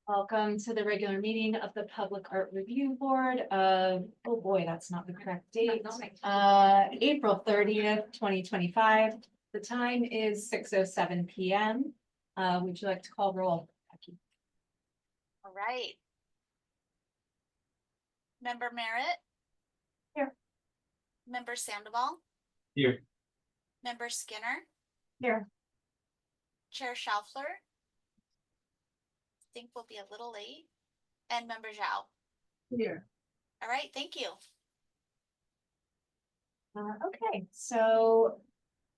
Welcome to the regular meeting of the Public Art Review Board of, oh boy, that's not the correct date. April 30th, 2025. The time is 6:07 p.m. Would you like to call roll, Becky? All right. Member Merritt? Here. Member Sandoval? Here. Member Skinner? Here. Chair Schaufler? Think we'll be a little late. And Member Zhao? Here. All right, thank you. Okay, so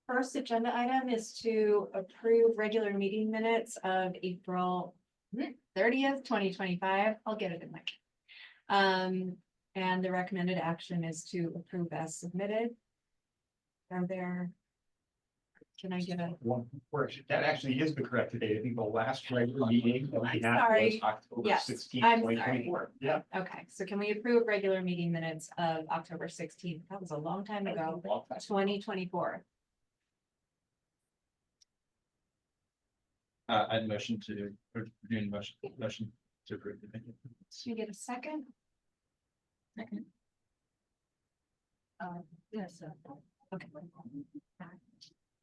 first agenda item is to approve regular meeting minutes of April 30th, 2025. I'll get it in my. And the recommended action is to approve as submitted. Are there? Can I get a? One correction, that actually is the correct date. I think the last regular meeting that we I'm had was sorry. October Yes, 16th, I'm 2024. Yeah. Okay, so can we approve regular meeting minutes of October 16th? That was a long time ago, 2024. I'd motion to, or doing motion to approve. Can you get a second? Second. Yes. Okay.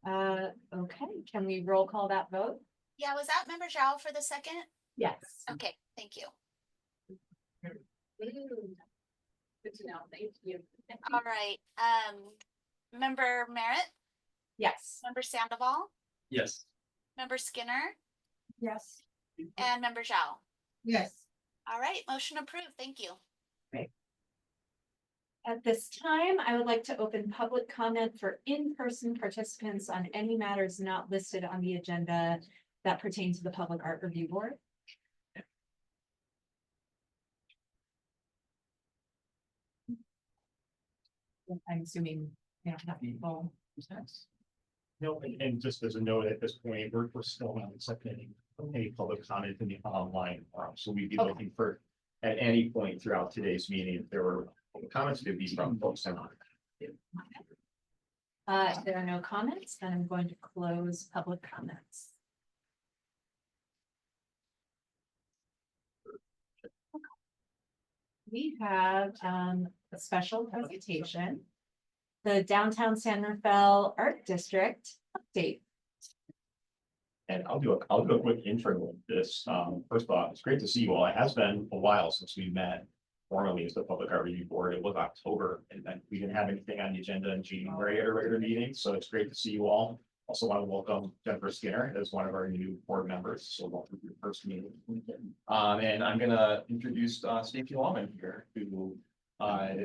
Okay, can we roll call that vote? Yeah, was that Member Zhao for the second? Yes. Okay, thank you. Good to know, thank you. All right. Member Merritt? Yes. Member Sandoval? Yes. Member Skinner? Yes. And Member Zhao? Yes. All right, motion approved. Thank you. At this time, I would like to open public comment for in-person participants on any matters not listed on the agenda that pertain to the Public Art Review Board. I'm assuming, not people. No, and just as a note at this point, we're still not accepting any public comment in the online forum. So we'd be Okay. looking for, at any point throughout today's meeting, if there were public comments, to be from folks on. If there are no comments, then I'm going to close public comments. We have a special presentation. The Downtown San Rafael Art District update. And I'll do a quick intro with this. First off, it's great to see you all. It has been a while since we met formally as the Public Art Review Board. It was October, and then we didn't have anything on the agenda in January at a regular meeting, so it's great to see you all. Also want to welcome Jennifer Skinner as one of our new board members, so welcome to your first meeting. And I'm gonna introduce Stacey Lawman here, who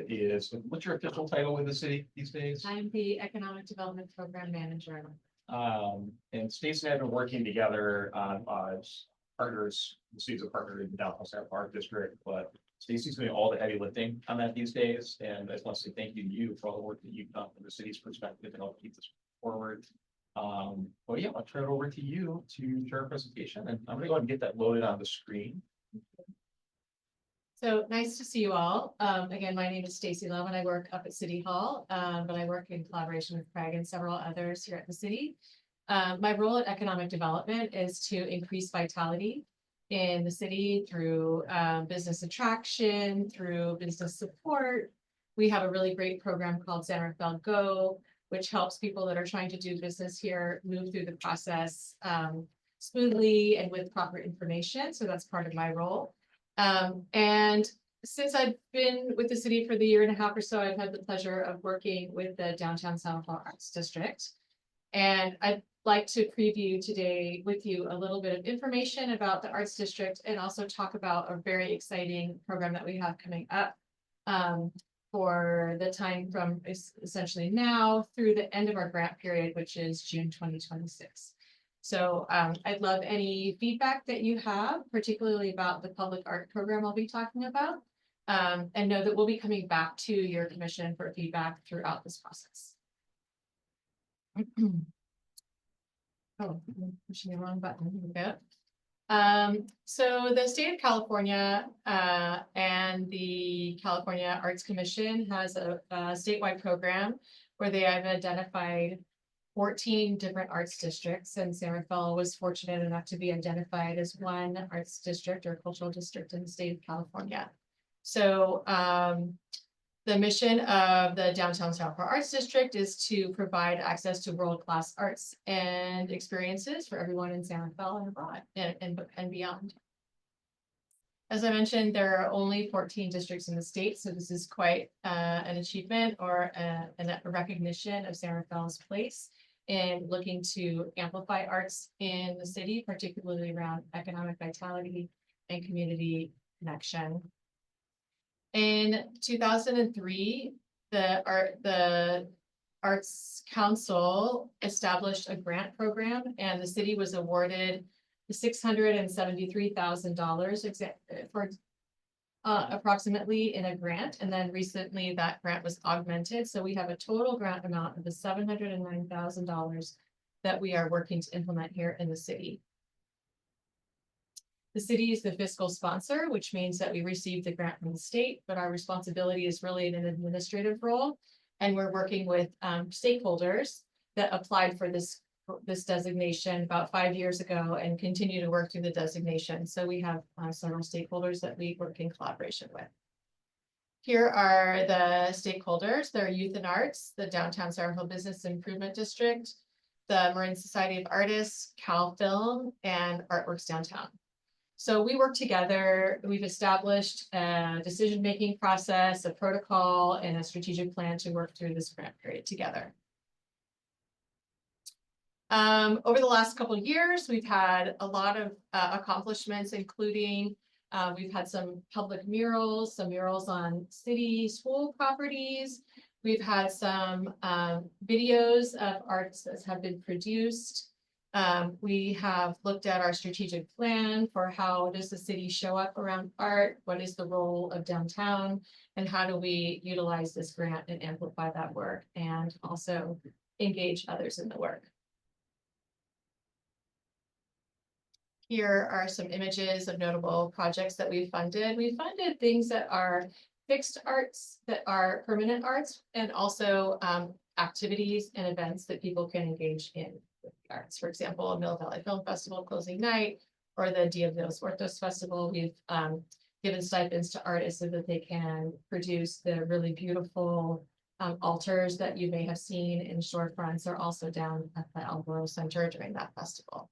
is, what's your official title in the city these days? I'm the Economic Development Program Manager. And Stacey and I have been working together on partners, the city's a partner in the Downtown San Rafael Art District, but Stacey's doing all the heavy lifting on that these days. And I just want to say thank you to you for all the work that you've done from the city's perspective and help keep this forward. But yeah, I'll turn it over to you to share a presentation, and I'm gonna go ahead and get that loaded on the screen. So nice to see you all. Again, my name is Stacey Levin. I work up at City Hall, but I work in collaboration with Craig and several others here at the city. My role at economic development is to increase vitality in the city through business attraction, through business support. We have a really great program called San Rafael Go, which helps people that are trying to do business here move through the process smoothly and with proper information. So that's part of my role. And since I've been with the city for the year and a half or so, I've had the pleasure of working with the Downtown San Rafael Arts District. And I'd like to preview today with you a little bit of information about the Arts District and also talk about a very exciting program that we have coming up for the time from essentially now through the end of our grant period, which is June 2026. So I'd love any feedback that you have, particularly about the public art program I'll be talking about. And know that we'll be coming back to your commission for feedback throughout this process. Oh, I'm pushing the wrong button. Here we go. So the state of California and the California Arts Commission has a statewide program where they have identified 14 different arts districts, and San Rafael was fortunate enough to be identified as one arts district or cultural district in the state of California. So the mission of the Downtown San Rafael Arts District is to provide access to world-class arts and experiences for everyone in San Rafael and abroad and beyond. As I mentioned, there are only 14 districts in the state, so this is quite an achievement or a recognition of San Rafael's place in looking to amplify arts in the city, particularly around economic vitality and community connection. In 2003, the Arts Council established a grant program, and the city was awarded the $673,000 for approximately in a grant, and then recently that grant was augmented. So we have a total grant amount of the $709,000 that we are working to implement here in the city. The city is the fiscal sponsor, which means that we receive the grant from the state, but our responsibility is really in an administrative role. And we're working with stakeholders that applied for this designation about 5 years ago and continue to work through the designation. So we have several stakeholders that we work in collaboration with. Here are the stakeholders. They're Youth and Arts, the Downtown San Rafael Business Improvement District, the Marin Society of Artists, Cal Film, and Artworks Downtown. So we work together. We've established a decision-making process, a protocol, and a strategic plan to work through this grant period together. Over the last couple of years, we've had a lot of accomplishments, including we've had some public murals, some murals on city school properties. We've had some videos of arts that have been produced. We have looked at our strategic plan for how does the city show up around art, what is the role of downtown, and how do we utilize this grant and amplify that work and also engage others in the work. Here are some images of notable projects that we've funded. We funded things that are fixed arts, that are permanent arts, and also activities and events that people can engage in with the arts. For example, a Mill Valley Film Festival closing night, or the Dia de los Muertos Festival. We've given stipends to artists so that they can produce the really beautiful altars that you may have seen in storefronts, or also down at the Alvaro Center during that festival.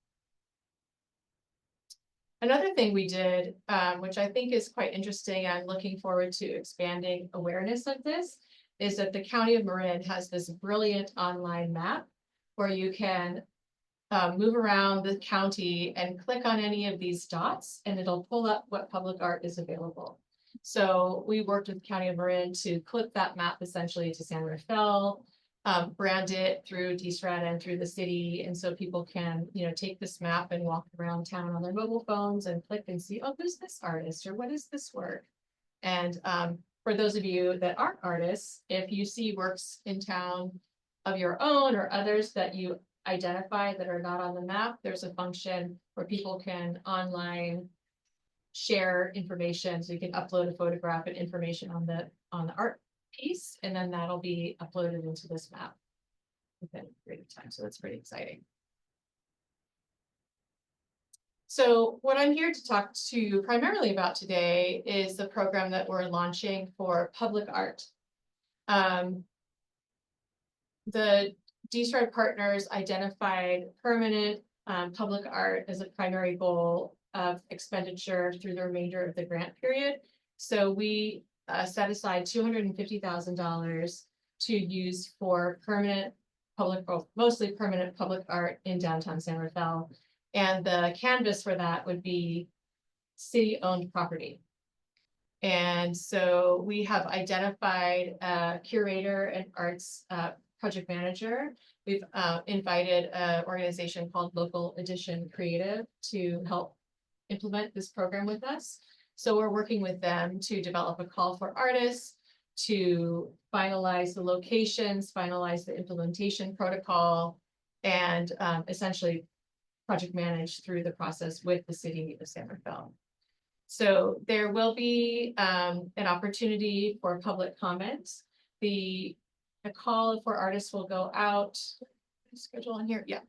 Another thing we did, which I think is quite interesting, I'm looking forward to expanding awareness of this, is that the County of Marin has this brilliant online map where you can move around the county and click on any of these dots, and it'll pull up what public art is available. So we worked with the County of Marin to clip that map essentially to San Rafael, brand it through DSRAD and through the city. And so people can, take this map and walk around town on their mobile phones and click and see, oh, who's this artist, or what is this work? And for those of you that aren't artists, if you see works in town of your own or others that you identify that are not on the map, there's a function where people can online share information. So you can upload a photograph and information on the art piece, and then that'll be uploaded into this map within a period of time. So that's pretty exciting. So what I'm here to talk to you primarily about today is the program that we're launching for public art. The DSRAD partners identified permanent public art as a primary goal of expenditure through the remainder of the grant period. So we set aside $250,000 to use for permanent public, mostly permanent public art in downtown San Rafael. And the canvas for that would be city-owned property. And so we have identified a curator and arts project manager. We've invited an organization called Local Edition Creative to help implement this program with us. So we're working with them to develop a call for artists, to finalize the locations, finalize the implementation protocol, and essentially project manage through the process with the city of San Rafael. So there will be an opportunity for public comments. The call for artists will go out schedule on here, yeah.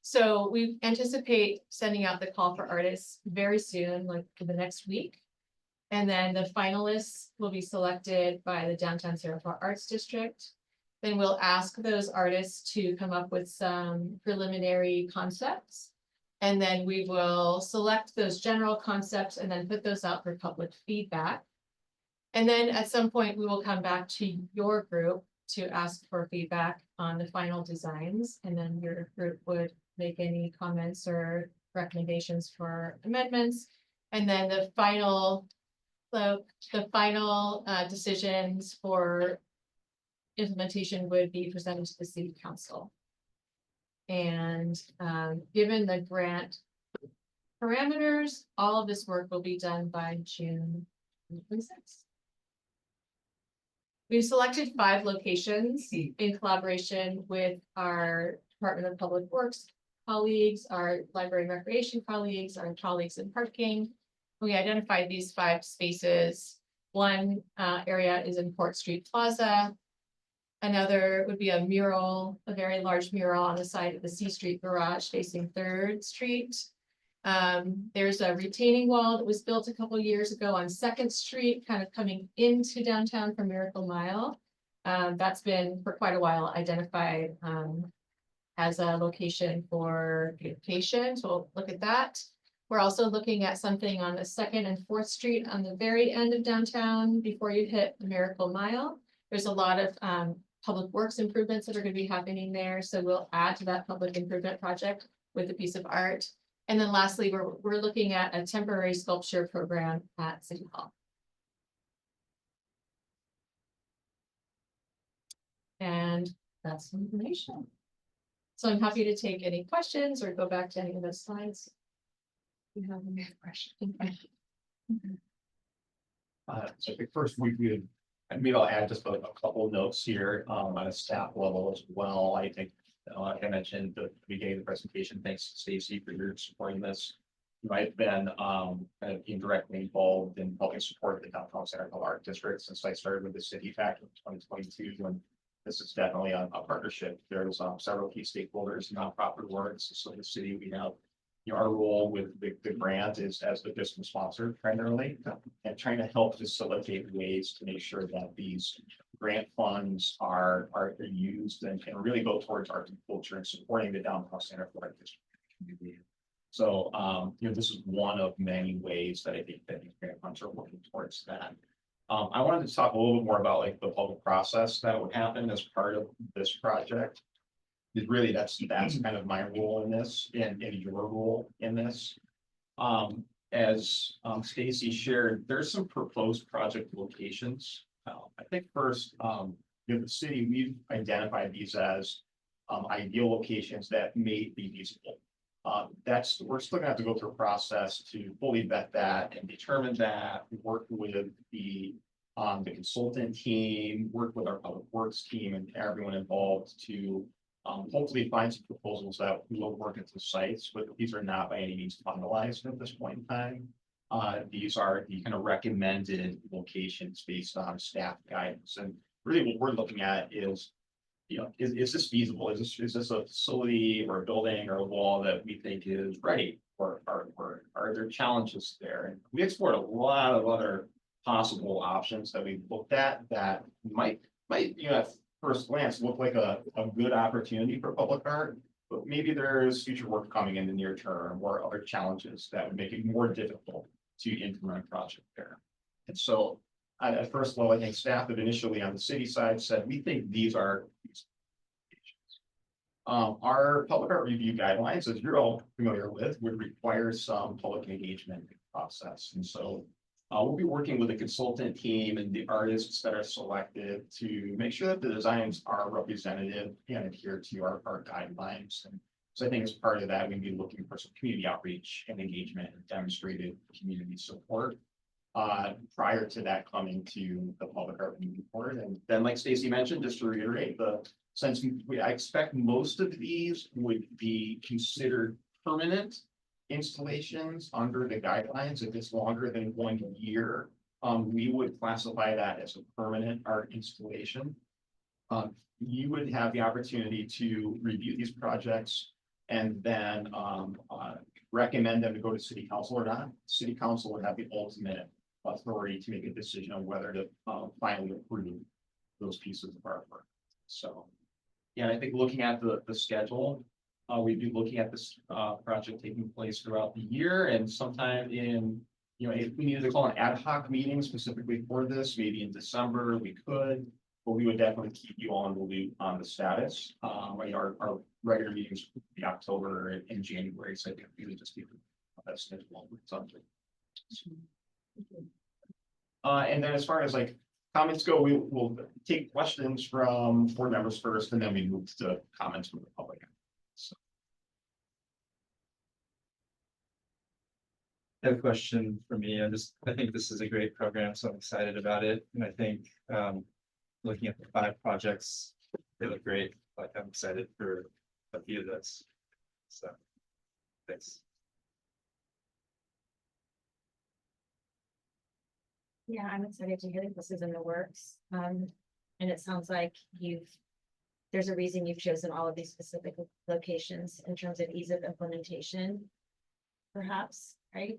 So we anticipate sending out the call for artists very soon, like for the next week. And then the finalists will be selected by the Downtown Sierra Club Arts District. Then we'll ask those artists to come up with some preliminary concepts. And then we will select those general concepts and then put those out for public feedback. And then at some point, we will come back to your group to ask for feedback on the final designs. And then your group would make any comments or recommendations for amendments. And then the final decisions for implementation would be presented to the city council. And given the grant parameters, all of this work will be done by June 26th. We've selected 5 locations in collaboration with our Department of Public Works colleagues, our Library and Recreation colleagues, our colleagues in parking. We identified these 5 spaces. One area is in Port Street Plaza. Another would be a mural, a very large mural on the side of the C Street Garage facing 3rd Street. There's a retaining wall that was built a couple years ago on 2nd Street, kind of coming into downtown from Miracle Mile. That's been for quite a while identified as a location for beautification. So we'll look at that. We're also looking at something on the 2nd and 4th Street on the very end of downtown before you hit the Miracle Mile. There's a lot of public works improvements that are going to be happening there. So we'll add to that public improvement project with a piece of art. And then lastly, we're looking at a temporary sculpture program at City Hall. And that's some information. So I'm happy to take any questions or go back to any of those slides. You have any questions? So I think first we would, and maybe I'll add just a couple of notes here on a staff level as well. I think, like I mentioned at the beginning of the presentation, thanks to Stacy for your supporting this. I've been kind of indirectly involved in helping support the Downtown Sierra Club Art District since I started with the city back in 2022. And this is definitely a partnership. There's several key stakeholders, nonprofit orgs. So the city, we have our role with the grant is as the business sponsor primarily, and trying to help facilitate ways to make sure that these grant funds are used and really go towards art and culture and supporting the Downtown Sierra Club Art District community. So this is one of many ways that I think that these grant funds are working towards that. I wanted to talk a little bit more about like the public process that would happen as part of this project. Really, that's kind of my role in this and your role in this. As Stacy shared, there's some proposed project locations. I think first, the city, we've identified these as ideal locations that may be feasible. We're still gonna have to go through a process to fully vet that and determine that, work with the consultant team, work with our public works team and everyone involved to hopefully find some proposals that will work into sites, but these are not by any means finalized at this point in time. These are the kind of recommended locations based on staff guidance. And really what we're looking at is, is this feasible? Is this a facility or a building or a wall that we think is ready? Or are there challenges there? And we explored a lot of other possible options that we've looked at that might at first glance look like a good opportunity for public art, but maybe there's future work coming in the near term or other challenges that would make it more difficult to implement a project there. And so at first level, I think staff have initially on the city side said, we think these are our public art review guidelines, as you're all familiar with, would require some public engagement process. And so we'll be working with the consultant team and the artists that are selected to make sure that the designs are representative and adhere to our guidelines. And so I think as part of that, we'd be looking for some community outreach and engagement and demonstrated community support prior to that coming to the public art review board. And then, like Stacy mentioned, just to reiterate, I expect most of these would be considered permanent installations under the guidelines. If it's longer than 1 year, we would classify that as a permanent art installation. you would have the opportunity to review these projects and then recommend them to go to city council or not. City council would have the ultimate authority to make a decision on whether to finally approve those pieces of artwork. So, yeah, I think looking at the schedule, we'd be looking at this project taking place throughout the year, and sometime in, you know, if we needed to call an ad hoc meeting specifically for this, maybe in December, we could. But we would definitely keep you on the loop on the status. Our regular meetings would be October and January, so I think we would just keep that schedule with something. And then as far as like comments go, we will take questions from board members first, and then we move to comments from the public. So, I have a question for me. I think this is a great program, so I'm excited about it. And I think, looking at the 5 projects, they look great. Like, I'm excited for a few of those. So, thanks. Yeah, I'm excited to hear that this is in the works. And it sounds like there's a reason you've chosen all of these specific locations in terms of ease of implementation. Perhaps, right?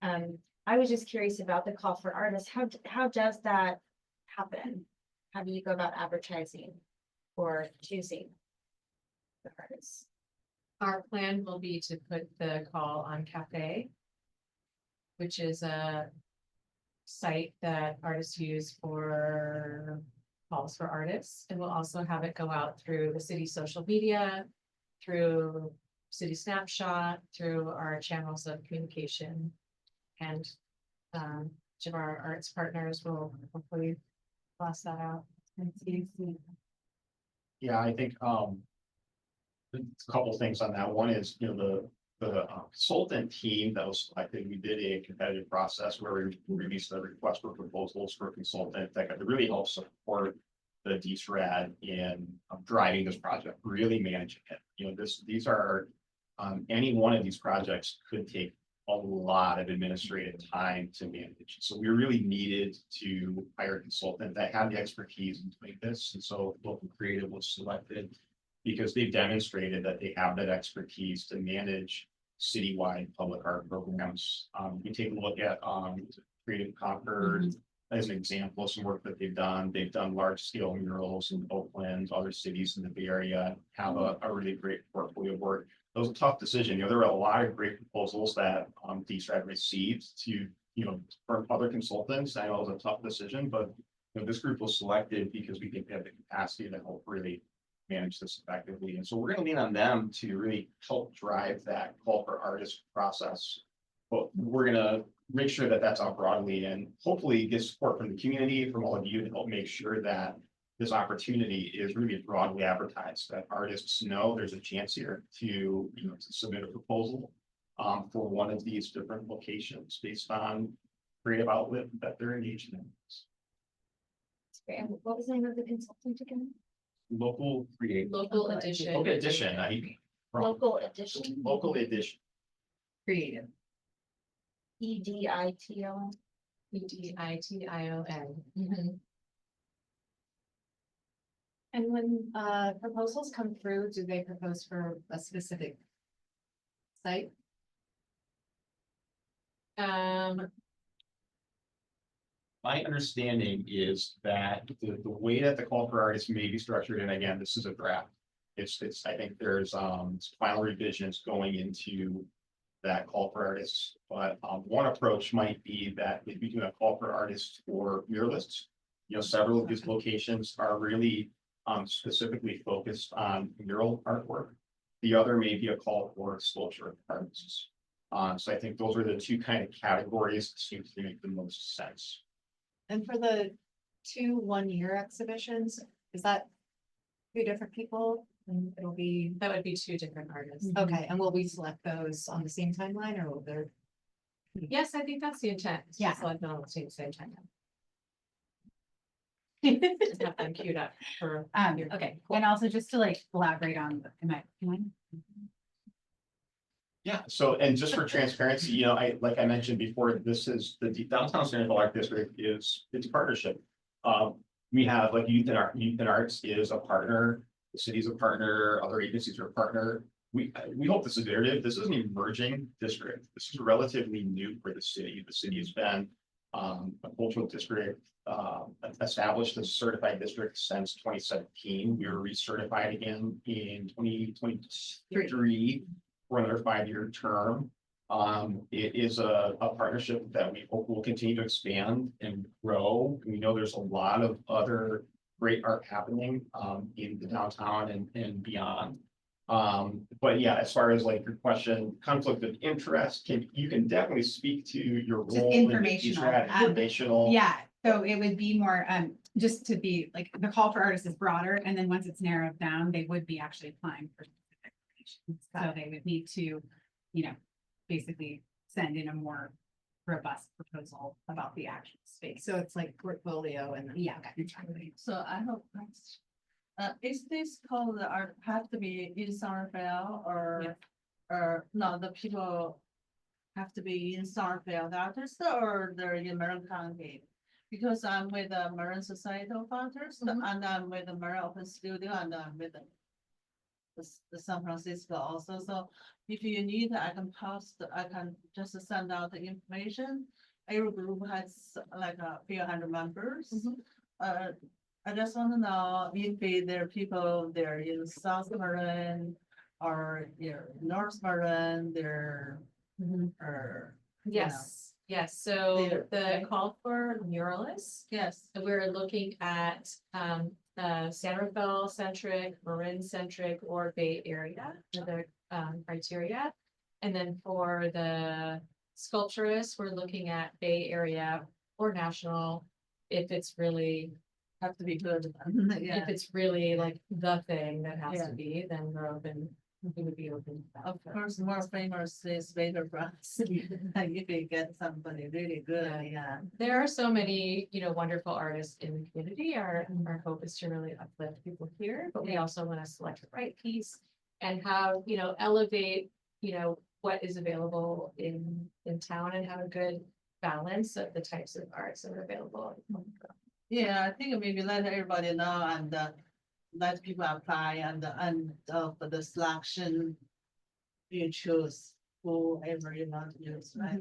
I was just curious about the call for artists. How does that happen? How do you go about advertising or choosing the artists? Our plan will be to put the call on Cafe, which is a site that artists use for calls for artists. And we'll also have it go out through the city social media, through City Snapshot, through our channels of communication. And each of our arts partners will hopefully blast that out. yeah, I think a couple things on that. One is, you know, the consultant team that was selected, we did a competitive process where we released the request for proposals for a consultant that could really help support the DSRAD in driving this project, really managing it. You know, these are any one of these projects could take a lot of administrative time to manage. So we really needed to hire a consultant that had the expertise in doing this. And so Local Creative was selected because they've demonstrated that they have that expertise to manage citywide public art programs. You take a look at Creative Concord as an example of some work that they've done. They've done large scale murals in Oakland, other cities in the Bay Area have a really great portfolio of work. It was a tough decision. You know, there were a lot of great proposals that DSRAD received to, you know, from other consultants. I know it was a tough decision, but you know, this group was selected because we think they have the capacity to help really manage this effectively. And so we're going to lean on them to really help drive that call for artists process. But we're going to make sure that that's out broadly and hopefully get support from the community, from all of you, to help make sure that this opportunity is really broadly advertised, that artists know there's a chance here to, you know, to submit a proposal for one of these different locations based on creative outlet that they're engaged in. And what was the name of the consultant again? Local creative. Local edition. Local edition. Local Edition, Local edition. Creative. EDITO. EDITION. And when proposals come through, do they propose for a specific site? My understanding is that the way that the call for artists may be structured, and again, this is a draft. I think there's final revisions going into that call for artists. But one approach might be that if you do a call for artists for muralists, you know, several of these locations are really specifically focused on mural artwork. The other may be a call for sculpture artists. So I think those are the two kind of categories that seem to make the most sense. And for the 2 one-year exhibitions, is that 2 different people? And it'll be, That would be 2 different artists. okay, and will we select those on the same timeline, or will there? Yes, I think that's the intent. It's Yeah. just like not all at the same time. Just have them queued up for. Okay, And also just to like elaborate on, Yeah, so, and just for transparency, you know, like I mentioned before, this is the Downtown Sanibel Art District it's a partnership. We have like Youth in Arts is a partner, the city's a partner, other agencies are a partner. We hope this is iterative. This is an emerging district. This is relatively new for the city. The city has been a cultural district, established as a certified district since 2017. We were recertified again in 2023 for another 5-year term. It is a partnership that we hope will continue to expand and grow. We know there's a lot of other great art happening in the downtown and beyond. But yeah, as far as like your question, conflict of interest, you can definitely speak to your Just role. in the informational. future, Informational. Yeah, so it would be more, just to be like, the call for artists is broader, and then once it's narrowed down, they would be actually applying for specific locations. So they would need to, basically send in a more robust proposal about the actual space. So it's like portfolio and. Yeah, exactly. So I have a question. Is this called the art have to be in Somerville or no, the people have to be in Somerville, the artists, or they're in Marin County? Because I'm with the Marin Society of Artists and I'm with the Marin Open Studio and I'm with the San Francisco also. So if you need, I can just send out the information. Every group has like a few hundred members. I just want to know if there are people there in South Marin or North Marin, there or. Yes, so There, the right? call for muralists, Yes, we're looking at San Rafael centric, Marin centric, or Bay Area, are the criteria. And then for the sculpturists, we're looking at Bay Area or national, if it's really, have to be good. Yeah, if it's really like the thing that has Yeah. to be, then we're open, we would be open to that. of course, more famous is Vader Bros. Like if you get somebody really good, yeah. There are so many, wonderful artists in the community. Our hope is to really uplift people here, but we also want to select the right piece and have, elevate, what is available in town and have a good balance of the types of arts that are available. Yeah, I think maybe let everybody know and let people apply and for the selection. You choose whoever you want to use, right?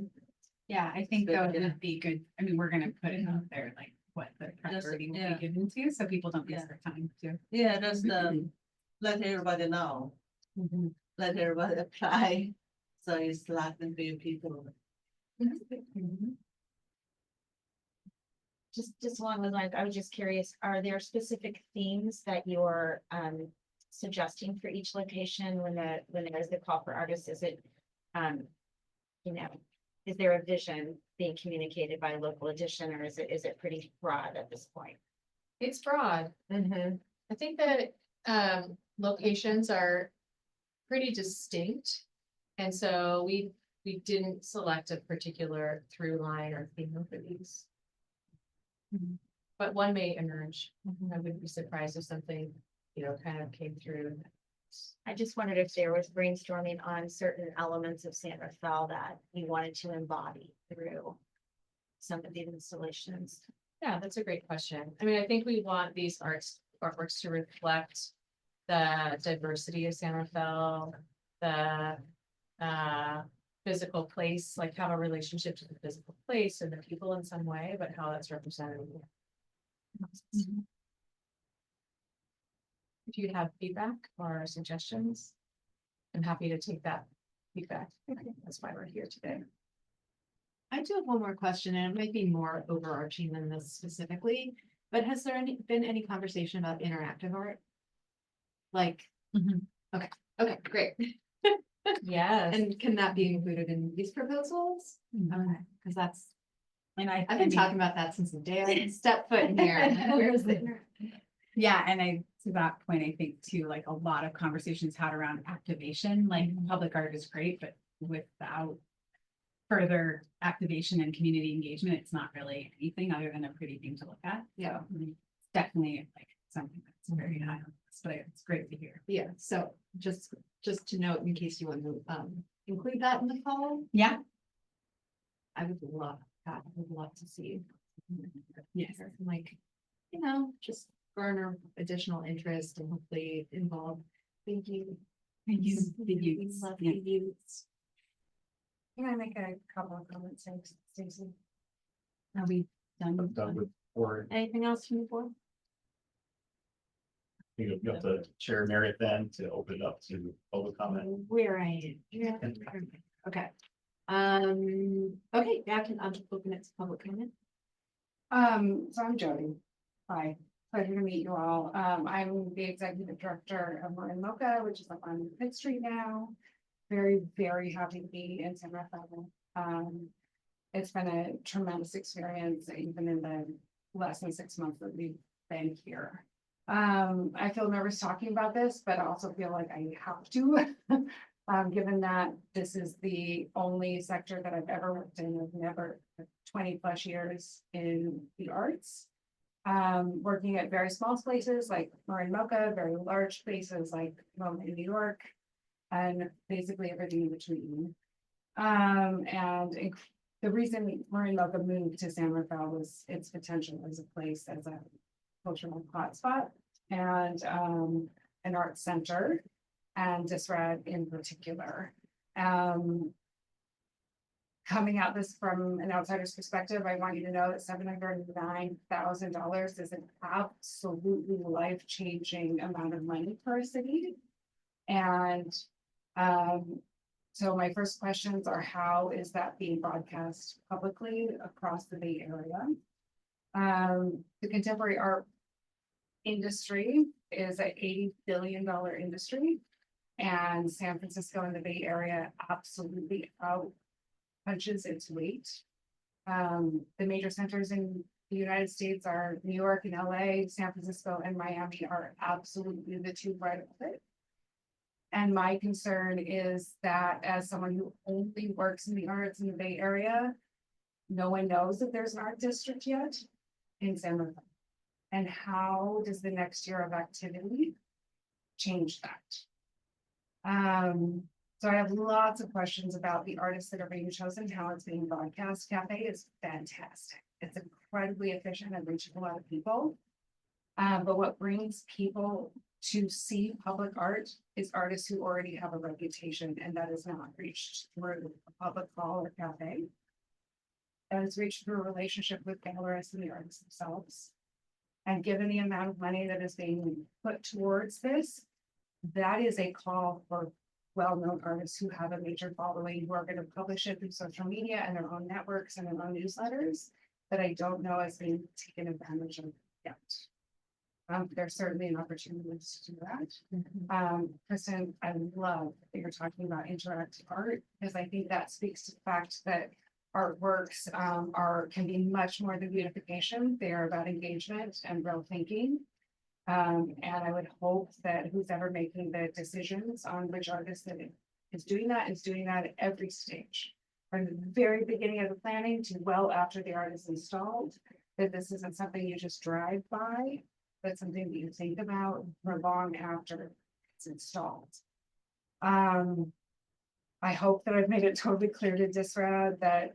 Yeah, I think that Yeah. would be good. I mean, we're gonna put it out there, like what the priority will yeah. be given to, so people don't waste Yeah. their time too. Yeah, just let everybody know, let everybody apply. So you select a few people. Just along those lines, I was just curious, are there specific themes that you're suggesting for each location when there's the call for artists? Is it, is there a vision being communicated by local edition, or is it pretty broad at this point? It's broad. I think that locations are pretty distinct. And so we didn't select a particular through line or theme for these. But one may emerge. I wouldn't be surprised if something, kind of came through. I just wondered if there was brainstorming on certain elements of San Rafael that you wanted to embody through some of the installations. Yeah, that's a great question. I mean, I think we want these artworks to reflect the diversity of San Rafael, the physical place, like have a relationship to the physical place and the people in some way, but how that's represented. If you have feedback or suggestions, I'm happy to take that feedback. That's why we're here today. I do have one more question, and it might be more overarching than this specifically, but has there been any conversation about interactive art? Like, okay, great. Yes. And can that be included in these proposals? Okay, because that's, And I've been talking about that since the day I stepped foot in here. Where's the? Yeah, and to that point, I think too, like a lot of conversations had around activation, like public art is great, but without further activation and community engagement, it's not really anything other than a pretty thing to look at. Yeah. So, it's definitely like something that's very high on the list, but it's great to hear. Yeah, so just to note, in case you want to include that in the call, Yeah. I would love to see. Yes. Like, you know, just garner additional interest and hopefully involve. Thank you. Thank you. The We youths. love Yeah. the youths. Can I make a couple of comments, Stacy? Are we done? I'm done with, or Anything else from the board? you have to chair Meredith then to open it up to public comment. Where I am. Yeah. Okay. Okay, yeah, I'll just open it to public comment. So I'm Jody. Hi, pleasure to meet you all. I'm the executive director of Marin Mocha, which is up on Fifth Street now. Very, very happy to be in San Rafael. It's been a tremendous experience, even in the less than 6 months that we've been here. I feel nervous talking about this, but I also feel like I have to. Given that this is the only sector that I've ever worked in, I've never 20+ years in the arts. Working at very small places like Marin Mocha, very large places like Moment in New York, and basically everything in between. The reason Marin Mocha moved to San Rafael was its potential as a place, as a cultural hotspot and an art center, and Disrad in particular. Coming at this from an outsider's perspective, I want you to know that $709,000 is an absolutely life-changing amount of money for a city. And so my first questions are, how is that being broadcast publicly across the Bay Area? The contemporary art industry is an $80 billion industry, and San Francisco and the Bay Area absolutely out punches its weight. The major centers in the United States are New York and LA, San Francisco and Miami are absolutely the two right above it. And my concern is that as someone who only works in the arts in the Bay Area, no one knows that there's an art district yet in San Rafael. And how does the next year of activity change that? So I have lots of questions about the artists that are being chosen, how it's being broadcast. Cafe is fantastic. It's incredibly efficient and reaching a lot of people. But what brings people to see public art is artists who already have a reputation, and that is not reached through a public hall or cafe. That is reached through a relationship with gallerists and the artists themselves. And given the amount of money that is being put towards this, that is a call for well-known artists who have a major following, who are going to publish it through social media and their own networks and their own newsletters, that I don't know is being taken advantage of yet. There's certainly an opportunity to do that. Kristen, I love that you're talking about interactive art, because I think that speaks to the fact that artworks can be much more than beautification. They are about engagement and real thinking. And I would hope that who's ever making the decisions on which artist that is doing that at every stage, from the very beginning of the planning to well after the art is installed, that this isn't something you just drive by, but something that you think about for long after it's installed. I hope that I've made it totally clear to Disrad that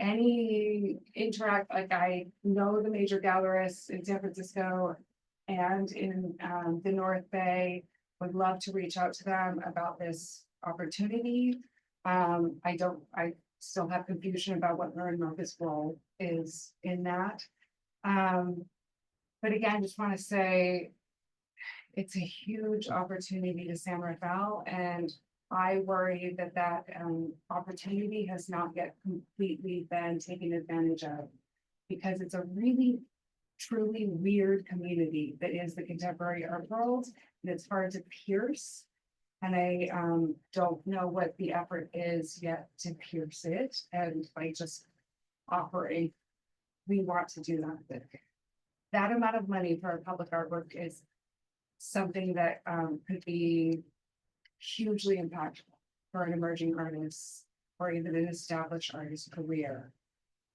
any like I know the major gallerists in San Francisco and in the North Bay, would love to reach out to them about this opportunity. I still have confusion about what Marin Mocha's role is in that. But again, just want to say it's a huge opportunity to San Rafael, and I worry that that opportunity has not yet completely been taken advantage of, because it's a really truly weird community that is the contemporary art world, and it's hard to pierce. And I don't know what the effort is yet to pierce it, and by just offering, we want to do that. That amount of money for a public artwork is something that could be hugely impactful for an emerging artist or even an established artist's career.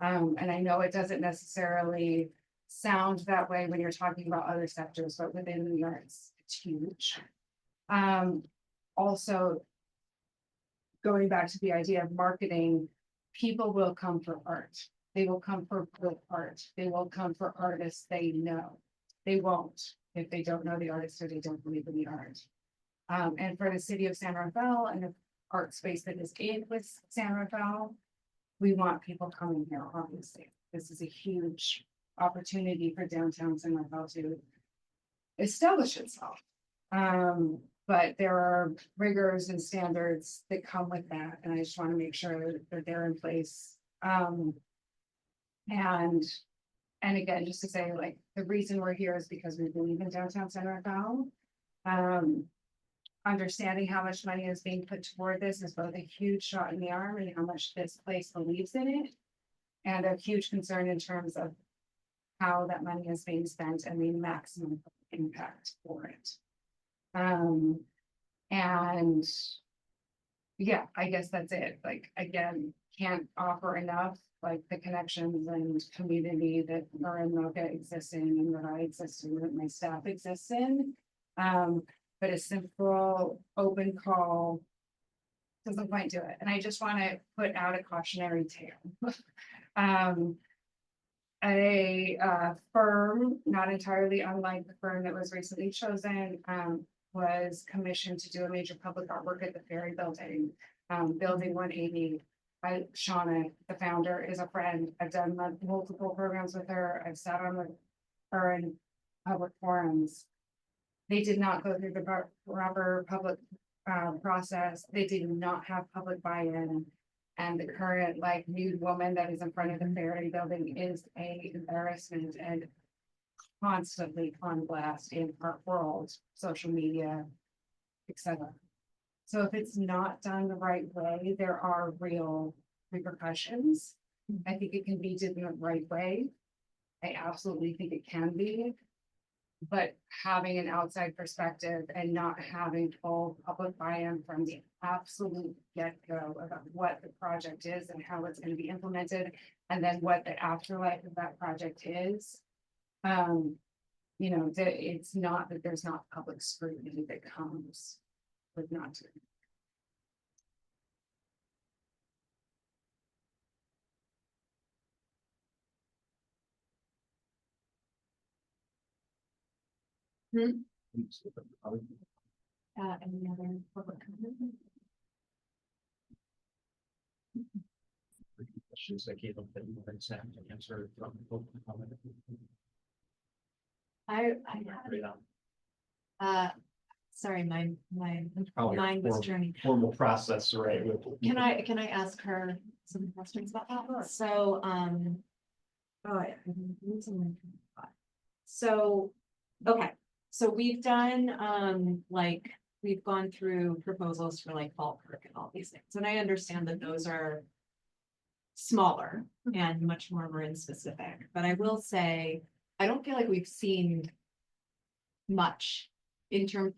And I know it doesn't necessarily sound that way when you're talking about other sectors, but within the arts, it's huge. Also, going back to the idea of marketing, people will come for art. They will come for good art. They will come for artists they know. They won't if they don't know the artist or they don't believe in the art. And for the city of San Rafael and the art space that is in with San Rafael, we want people coming here, obviously. This is a huge opportunity for downtown San Rafael to establish itself. But there are rigors and standards that come with that, and I just want to make sure that they're in place. And again, just to say, like, the reason we're here is because we believe in downtown San Rafael. Understanding how much money is being put toward this is both a huge shot in the arm and how much this place believes in it. And a huge concern in terms of how that money is being spent and the maximum impact for it. And yeah, I guess that's it. Like, again, can't offer enough, like the connections and community that Marin Mocha exists in and that I exist in, that my staff exists in. But a simple open call doesn't quite do it. And I just want to put out a cautionary tale. A firm, not entirely unlike the firm that was recently chosen, was commissioned to do a major public artwork at the Ferry Building, Building 180. Shauna, the founder, is a friend. I've done multiple programs with her. I've sat on with her in public forums. They did not go through the proper public process. They did not have public buy-in. And the current like nude woman that is in front of the Ferry Building is a embarrassment and constantly on blast in art world, social media, etc. So if it's not done the right way, there are real repercussions. I think it can be done the right way. I absolutely think it can be. But having an outside perspective and not having full public buy-in from the absolute get-go about what the project is and how it's going to be implemented, and then what the afterlife of that project is. You know, that it's not that there's not public scrutiny that comes with not doing it. Any other public comment? Questions that came up that you had to answer from the public comment. Sorry, my Probably a mind was turning. formal process, right? Can I ask her some questions about that? So, oh, yeah. I'm losing my train of thought. So, okay, so we've done, like, we've gone through proposals for like Falkirk and all these things, and I understand that those are smaller and much more Marin specific, but I will say, I don't feel like we've seen much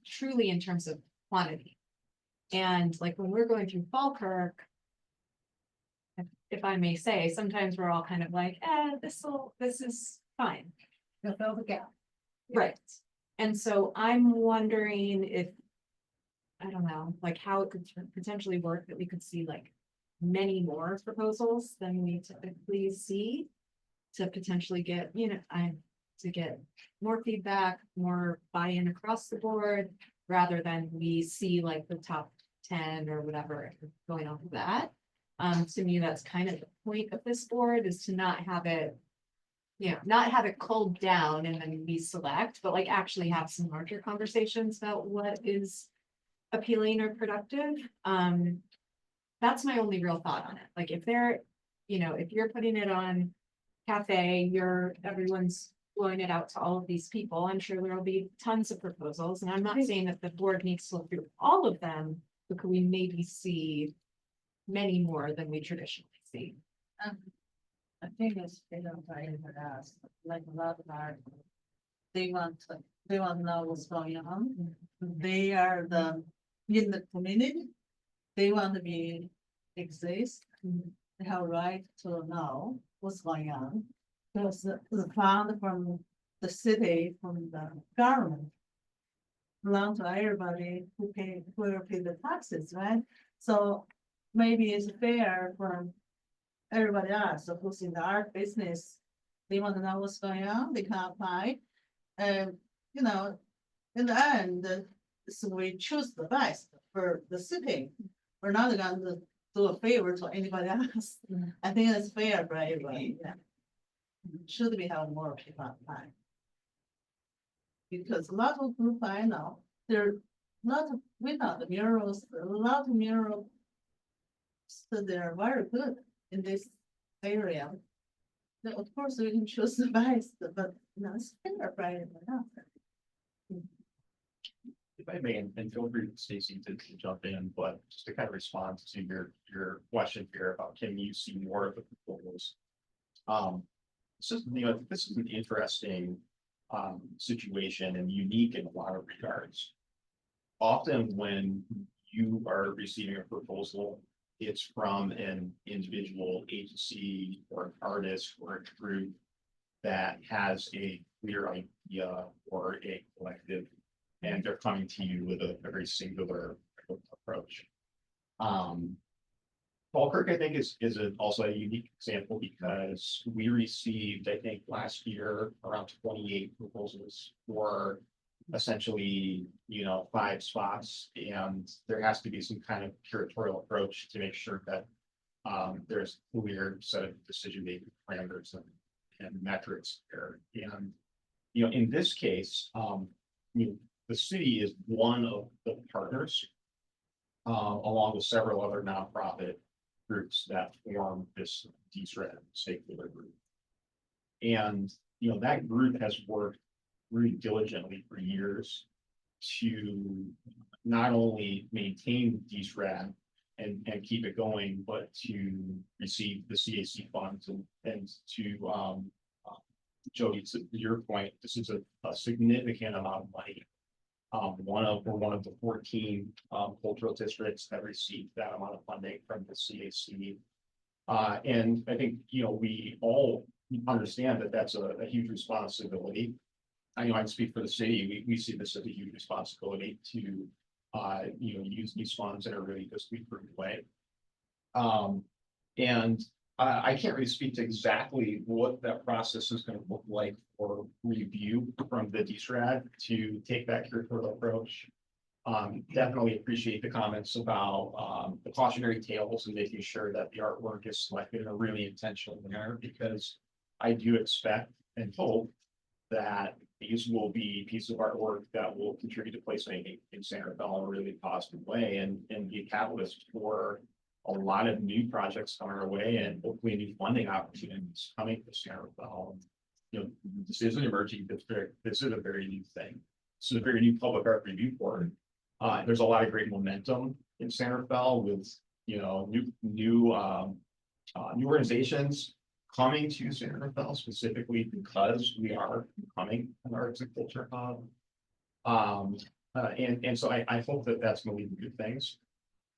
truly in terms of quantity. And like when we're going through Falkirk, if I may say, sometimes we're all kind of like, this is fine. They'll fill the gap. Right. And so I'm wondering if, I don't know, like how it could potentially work that we could see like many more proposals than we typically see to potentially get, you know, to get more feedback, more buy-in across the board, rather than we see like the top 10 or whatever going off of that. To me, that's kind of the point of this board, is to not have it, you know, not have it culled down and then we select, but like actually have some larger conversations about what is appealing or productive. That's my only real thought on it. Like if they're, you know, if you're putting it on Cafe, everyone's blowing it out to all of these people, I'm sure there'll be tons of proposals, and I'm not saying that the board needs to look through all of them, but could we maybe see many more than we traditionally see? I think it's, you know, I would ask, like a lot of our, they want to know what's going on. They are in the community. They want to exist. They have a right to know what's going on. Because the fund from the city, from the government, belong to everybody who will pay the taxes, right? So maybe it's fair for everybody else who's in the art business, they want to know what's going on, they can apply. And, you know, in the end, so we choose the best for the city. We're not going to do a favor to anybody else. I think it's fair for everybody, yeah. Should we have more people apply? Because a lot of group I know, there not without the murals, a lot of murals. So they're very good in this area. Then of course, we can choose the best, but no, it's fair for everyone else. If I may, and feel free, Stacy, to jump in, but just to kind of respond to your question here about can you see more of the proposals? This is, you know, this is an interesting situation and unique in a lot of regards. Often when you are receiving a proposal, it's from an individual agency or an artist or a group that has a clear idea or a collective, and they're coming to you with a very singular approach. Falkirk, I think, is also a unique example because we received, I think, last year around 28 proposals for essentially, you know, 5 spots, and there has to be some kind of curatorial approach to make sure that there's clear set of decision-making parameters and metrics there. And, you know, in this case, you know, the city is one of the partners, along with several other nonprofit groups that form this DSRAD stakeholder group. And, you know, that group has worked really diligently for years to not only maintain DSRAD and keep it going, but to receive the CAC funds and to, Jody, to your point, this is a significant amount of money. We're one of the 14 cultural districts that received that amount of funding from the CAC. And I think, you know, we all understand that that's a huge responsibility. I know I can speak for the city. We see this as a huge responsibility to, you know, use these funds in a really prudent way. And I can't really speak to exactly what that process is going to look like for review from the DSRAD to take that curatorial approach. Definitely appreciate the comments about the cautionary tales and making sure that the artwork is selected in a really intentional manner, because I do expect and hope that these will be pieces of artwork that will contribute to placemaking in San Rafael in a really positive way and be a catalyst for a lot of new projects coming our way and hopefully new funding opportunities coming to San Rafael. You know, this is an emerging district. This is a very new thing. This is a very new public art review board. There's a lot of great momentum in San Rafael with, you know, new organizations coming to San Rafael specifically because we are becoming an arts and culture hub. And so I hope that that's going to lead to good things.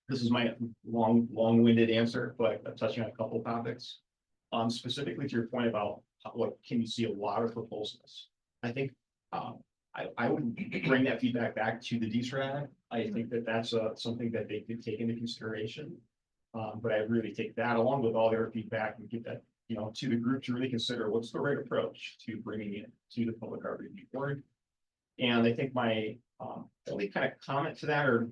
This is my long-winded answer, but touching on a couple of topics. Specifically to your point about what can you see a lot of proposals? I think I would bring that feedback back to the DSRAD. I think that that's something that they could take into consideration. But I really take that along with all their feedback and get that, you know, to the group to really consider what's the right approach to bringing it to the public art review board. And I think my only kind of comment to that or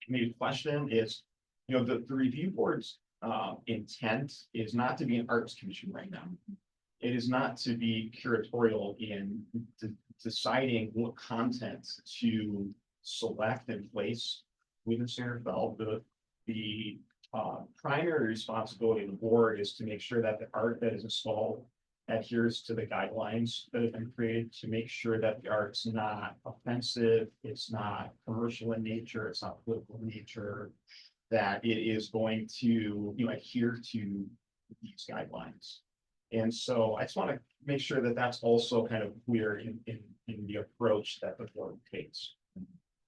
maybe question is, you know, the review board's intent is not to be an arts commission right now. It is not to be curatorial in deciding what content to select and place within San Rafael. The primary responsibility of the board is to make sure that the art that is installed adheres to the guidelines that have been created, to make sure that the art's not offensive, it's not commercial in nature, it's not political in nature, that it is going to, you know, adhere to these guidelines. And so I just want to make sure that that's also kind of clear in the approach that the board takes.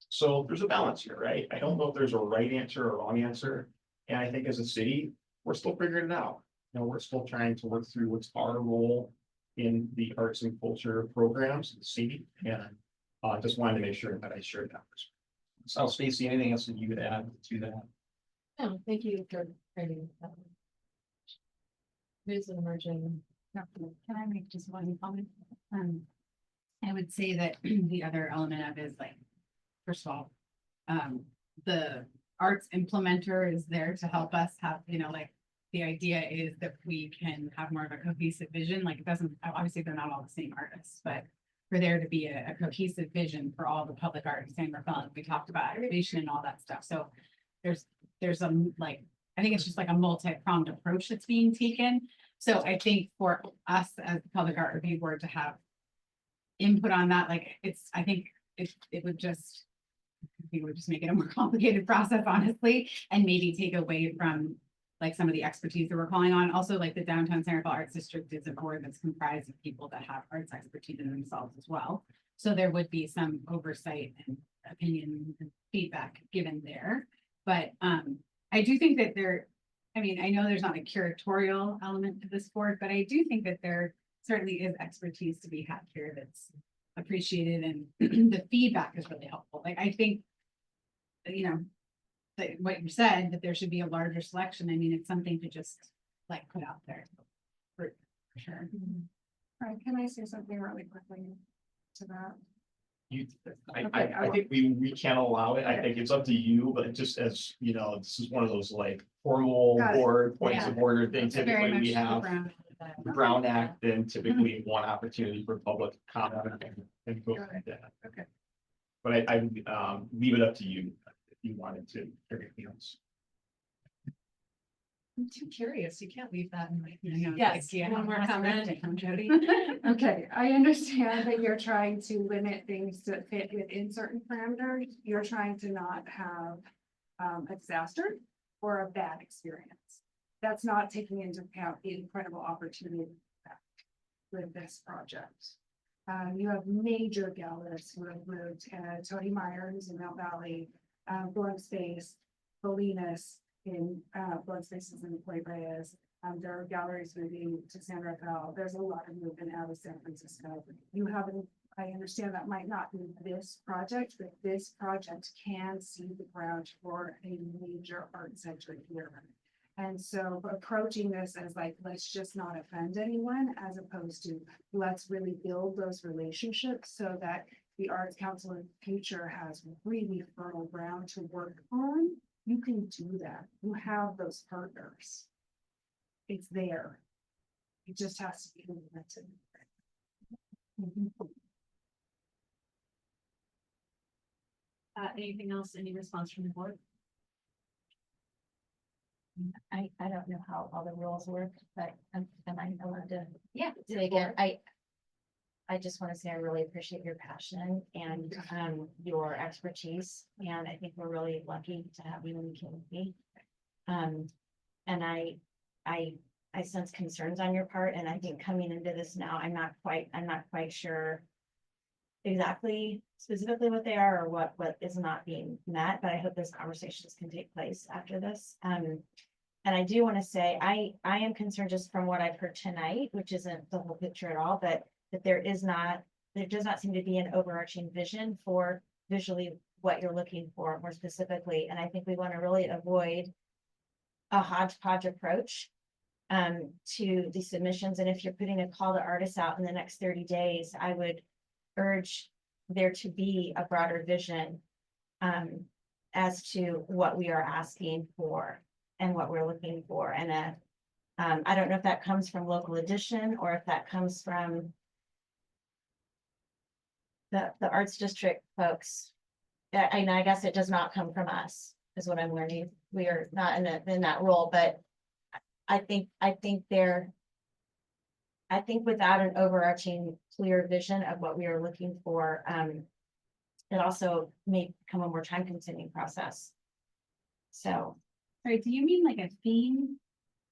So there's a balance here, right? I don't know if there's a right answer or wrong answer. And I think as a city, we're still figuring it out. You know, we're still trying to work through what's our role in the arts and culture programs in the city. And just wanted to make sure that I shared that. So Stacy, anything else that you would add to that? No, thank you for writing that. Who's an emerging? Can I make just one comment? I would say that the other element of is like, first of all, the arts implementer is there to help us have, like, the idea is that we can have more of a cohesive vision, like it doesn't, obviously, they're not all the same artists, but for there to be a cohesive vision for all the public art in San Rafael, we talked about activation and all that stuff, so there's like, I think it's just like a multi-pronged approach that's being taken. So I think for us as the Public Art Review Board to have input on that, like, I think it would just, I think it would just make it a more complicated process, honestly, and maybe take away from like some of the expertise that we're calling on. Also, like the Downtown San Rafael Arts District is a board that's comprised of people that have arts expertise in themselves as well. So there would be some oversight and opinion and feedback given there. But I do think that I know there's not a curatorial element to this board, but I do think that there certainly is expertise to be had here that's appreciated, and the feedback is really helpful. Like, I think, that what you said, that there should be a larger selection. I mean, it's something to just like put out there for sure. Right, can I say something really quickly to that? I think we can allow it. I think it's up to you, but just as, this is one of those like formal Got it. board points of order things. It's very Typically, we much have around the Brown Act, and typically one opportunity for public comment and go Got like that. Okay. But I leave it up to you if you wanted to, everything else. I'm too curious. You can't leave that in my. Yes, One more comment. Jody. Okay, I understand that you're trying to limit things to fit within certain parameters. You're trying to not have a disaster or a bad experience. That's not taking into account the incredible opportunity with this project. You have major galleries who have moved, Tony Myers in Mount Valley, Blunt Space, Bolinas in Blunt Spaces in Point Reyes. There are galleries moving to San Rafael. There's a lot of movement out of San Francisco. You haven't, I understand that might not be this project, but this project can see the ground for a major art center here. And so approaching this as like, let's just not offend anyone, as opposed to let's really build those relationships so that the Arts Council in the future has really fertile ground to work on. You can do that. You have those partners. It's there. It just has to be implemented. Anything else? Any response from the board? I don't know how all the rules work, but am I allowed to? Yeah. Say again, I just want to say I really appreciate your passion and your expertise, and I think we're really lucky to have you in the community. And I sense concerns on your part, and I think coming into this now, I'm not quite sure exactly specifically what they are or what is not being met, but I hope those conversations can take place after this. And I do want to say, I am concerned just from what I've heard tonight, which isn't the whole picture at all, but that there does not seem to be an overarching vision for visually what you're looking for more specifically. And I think we want to really avoid a hodgepodge approach to the submissions. And if you're putting a call to artists out in the next 30 days, I would urge there to be a broader vision as to what we are asking for and what we're looking for. And I don't know if that comes from Local Edition or if that comes from the Arts District folks. I guess it does not come from us, is what I'm learning. We are not in that role, but I think without an overarching clear vision of what we are looking for, it also may become a more time consuming process. So. Sorry, do you mean like a theme?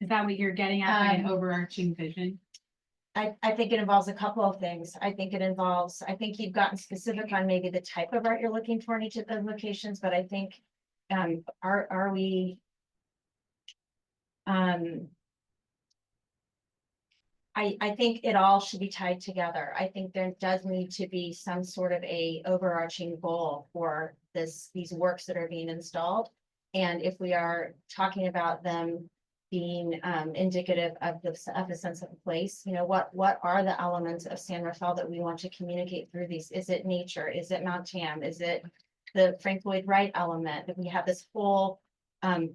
Is that what you're getting at, like an overarching vision? I think it involves a couple of things. I think you've gotten specific on maybe the type of art you're looking for in each of those locations, but I think, are we, I think it all should be tied together. I think there does need to be some sort of a overarching goal for these works that are being installed. And if we are talking about them being indicative of a sense of place. You know, what are the elements of San Rafael that we want to communicate through these? Is it nature? Is it Mount Tam? Is it the Frank Lloyd Wright element? That we have this whole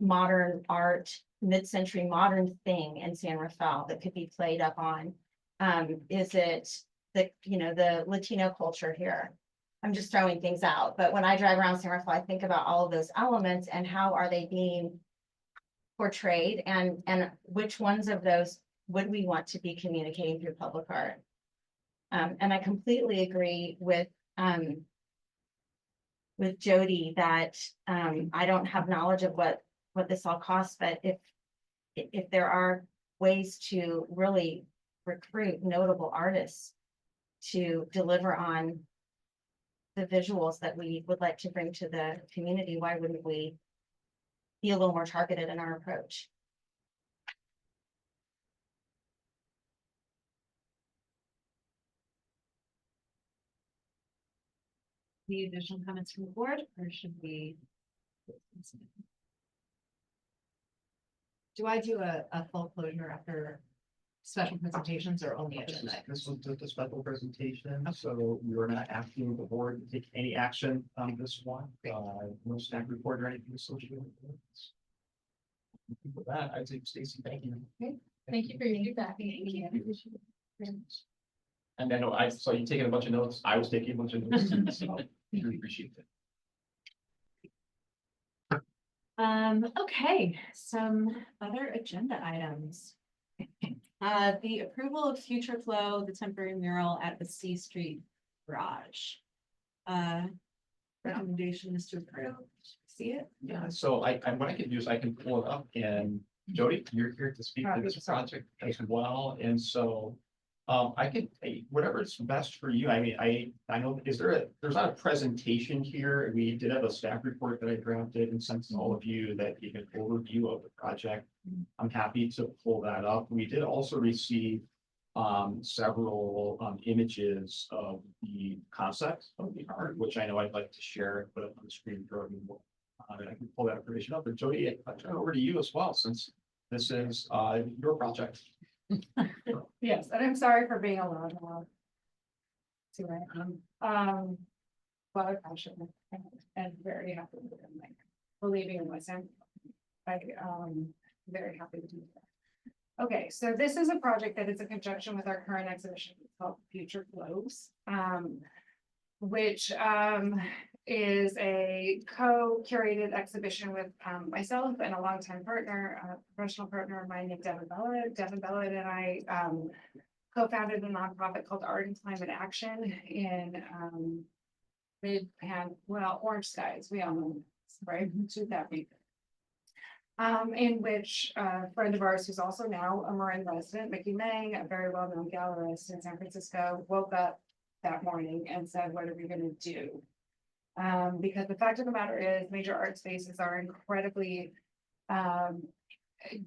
modern art, mid-century modern thing in San Rafael that could be played up on? Is it the, you know, the Latino culture here? I'm just throwing things out, but when I drive around San Rafael, I think about all of those elements and how are they being portrayed, and which ones of those would we want to be communicating through public art? And I completely agree with Jody that I don't have knowledge of what this all costs, but if there are ways to really recruit notable artists to deliver on the visuals that we would like to bring to the community, why wouldn't we be a little more targeted in our approach? Any additional comments from the board, or should we? Do I do a full closure after special presentations or only agenda items? This was just a special presentation, so we were not asking the board to take any action on this one. No staff report or anything associated with this. With that, I'd say, Stacy, thank you. Thank you for your feedback. And then I saw you taking a bunch of notes. I was taking a bunch of notes too, so we appreciate it. Okay, some other agenda items. The approval of Future Flow, the temporary mural at the C Street Garage. Recommendation is to approve. See it? Yeah, so what I can do is I can pull it up, and Jody, you're here to speak to this project as well, and so. I could, whatever's best for you. I mean, I know, there's not a presentation here. We did have a staff report that I drafted and sent to all of you that gave an overview of the project. I'm happy to pull that up. We did also receive several images of the concept of the art, which I know I'd like to share and put up on the screen for everyone. I can pull that information up, but Jody, I'll turn it over to you as well, since this is your project. Yes, and I'm sorry for being alone. See where I am. Well, I shouldn't, and very happy with it, like, believing in myself. Very happy to do that. Okay, so this is a project that is in conjunction with our current exhibition called Future Flows. Which is a co-curated exhibition with myself and a longtime partner, a professional partner of mine named Devin Bellett. Devin Bellett and I co-founded a nonprofit called Art and Climate Action in Orange Skies. We all know this, right? To that region. In which a friend of ours who's also now a Marin resident, Mickey Mang, a very well-known gallerist in San Francisco, woke up that morning and said, what are we going to do? Because the fact of the matter is major art spaces are incredibly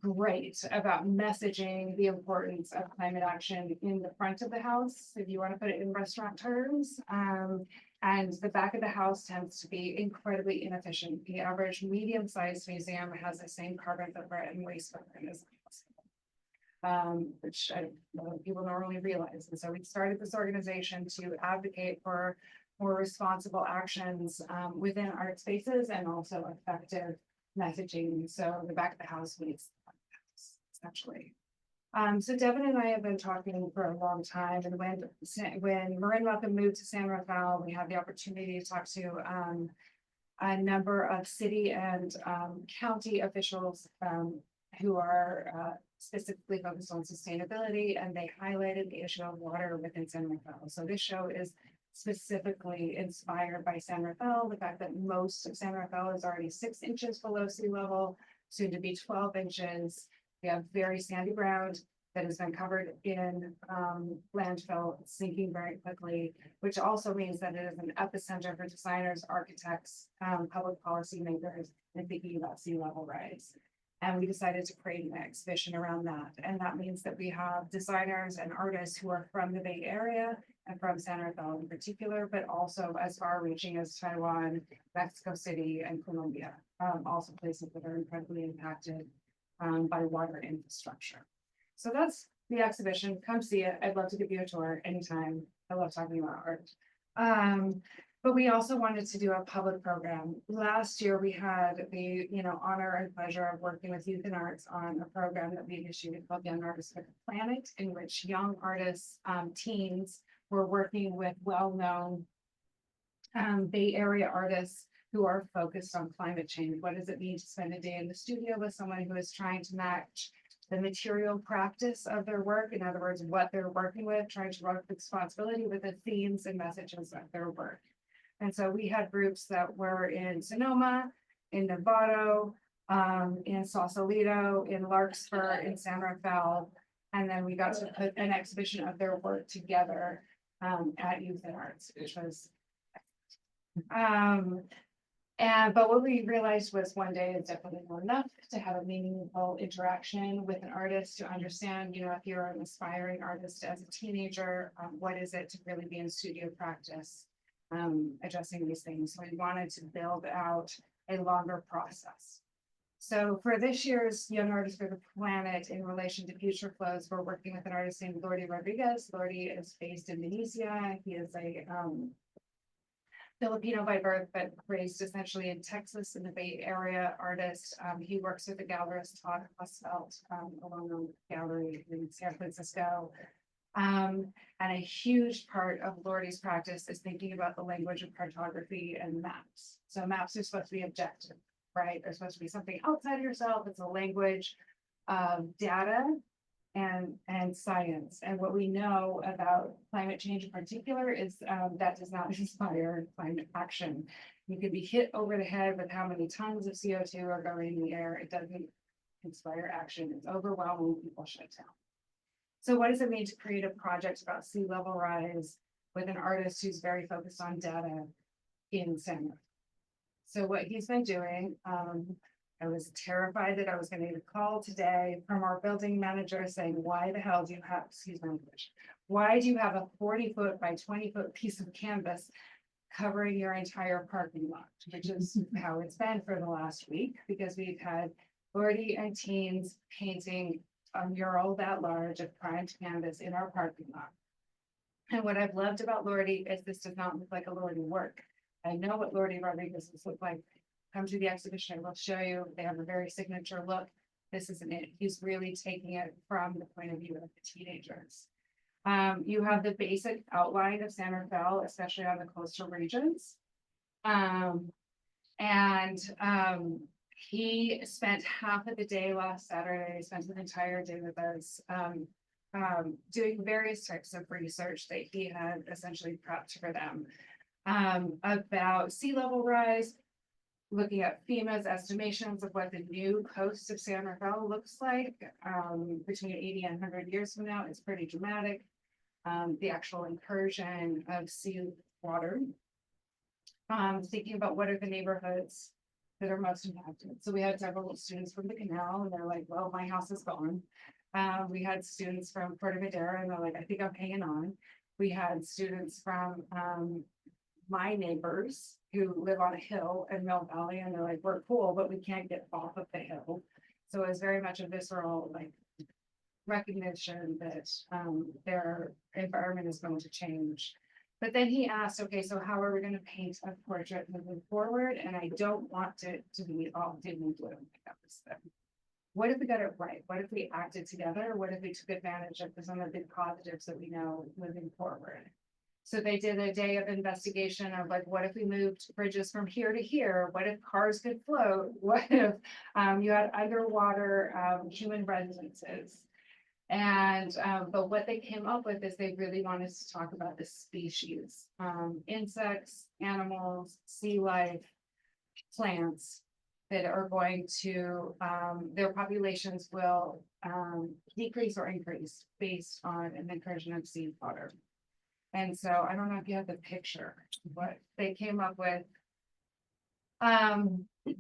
great about messaging the importance of climate action in the front of the house, if you want to put it in restaurant terms. And the back of the house tends to be incredibly inefficient. The average medium-sized museum has the same carbon footprint and waste footprint as which people normally realize. And so we started this organization to advocate for more responsible actions within art spaces and also effective messaging. So the back of the house meets essentially. So Devin and I have been talking for a long time, and when Marin Welcome moved to San Rafael, we had the opportunity to talk to a number of city and county officials who are specifically focused on sustainability, and they highlighted the issue of water within San Rafael. So this show is specifically inspired by San Rafael, the fact that most of San Rafael is already 6 inches below sea level, soon to be 12 inches. We have very sandy ground that has been covered in landfill, sinking very quickly, which also means that it is an epicenter for designers, architects, public policy makers, and thinking about sea level rise. And we decided to create an exhibition around that. And that means that we have designers and artists who are from the Bay Area and from San Rafael in particular, but also as far reaching as Taiwan, Mexico City, and Colombia, also places that are incredibly impacted by water infrastructure. So that's the exhibition. Come see it. I'd love to give you a tour anytime. I love talking about art. But we also wanted to do a public program. Last year, we had the, honor and pleasure of working with Youth and Arts on a program that we initiated called Young Artists for the Planet, in which young artists, teens, were working with well-known Bay Area artists who are focused on climate change. What does it mean to spend a day in the studio with someone who is trying to match the material practice of their work? In other words, what they're working with, trying to work with responsibility with the themes and messages of their work. And so we had groups that were in Sonoma, in Novato, in Sausalito, in Larkspur, in San Rafael. And then we got to put an exhibition of their work together at Youth and Arts, which was but what we realized was one day is definitely not enough to have a meaningful interaction with an artist to understand, if you're an aspiring artist as a teenager, what is it to really be in studio practice, addressing these things. So we wanted to build out a longer process. So for this year's Young Artists for the Planet, in relation to future flows, we're working with an artist named Lordy Rodriguez. Lordy is based in Benicia. He is a Filipino by birth, but raised essentially in Texas in the Bay Area artist. He works with the gallerist Todd Husfeld, along on the gallery in San Francisco. And a huge part of Lordy's practice is thinking about the language of cartography and maps. So maps are supposed to be objective, right? They're supposed to be something outside of yourself. It's a language of data and science. And what we know about climate change in particular is that does not inspire climate action. You could be hit over the head with how many tons of CO2 are going in the air. It doesn't inspire action. It's overwhelming. People shut down. So what does it mean to create a project about sea level rise with an artist who's very focused on data in San Rafael? So what he's been doing, I was terrified that I was going to get a call today from our building manager saying, why the hell do you have, excuse my language, why do you have a 40-foot by 20-foot piece of canvas covering your entire parking lot? Which is how it's been for the last week, because we've had Lordy and teens painting a mural that large of primed canvas in our parking lot. And what I've loved about Lordy is this does not look like a Lordy work. I know what Lordy Rodriguez look like. Come to the exhibition, I will show you. They have a very signature look. This isn't it. He's really taking it from the point of view of the teenagers. You have the basic outline of San Rafael, especially on the coastal regions. He spent half of the day last Saturday, he spent an entire day with us, doing various types of research that he had essentially prepped for them, about sea level rise, looking at FEMA's estimations of what the new coast of San Rafael looks like between 80 and 100 years from now. It's pretty dramatic. The actual incursion of sea water. Thinking about what are the neighborhoods that are most impacted. So we had several students from the canal and they're like, well, my house is gone. We had students from Puerto Madera and they're like, I think I'm hanging on. We had students from my neighbors who live on a hill in Mill Valley and they're like, we're cool, but we can't get off of the hill. So it was very much a visceral recognition that their environment is going to change. But then he asked, okay, so how are we going to paint a portrait moving forward? And I don't want it to be all dim and gloom. What if we got it right? What if we acted together? What if we took advantage of some of the big positives that we know moving forward? So they did a day of investigation of what if we moved bridges from here to here? What if cars could float? What if you had underwater human residences? And but what they came up with is they really wanted to talk about the species, insects, animals, sea life, plants that are going to, their populations will decrease or increase based on an incursion of sea water. And so I don't know if you have the picture, but they came up with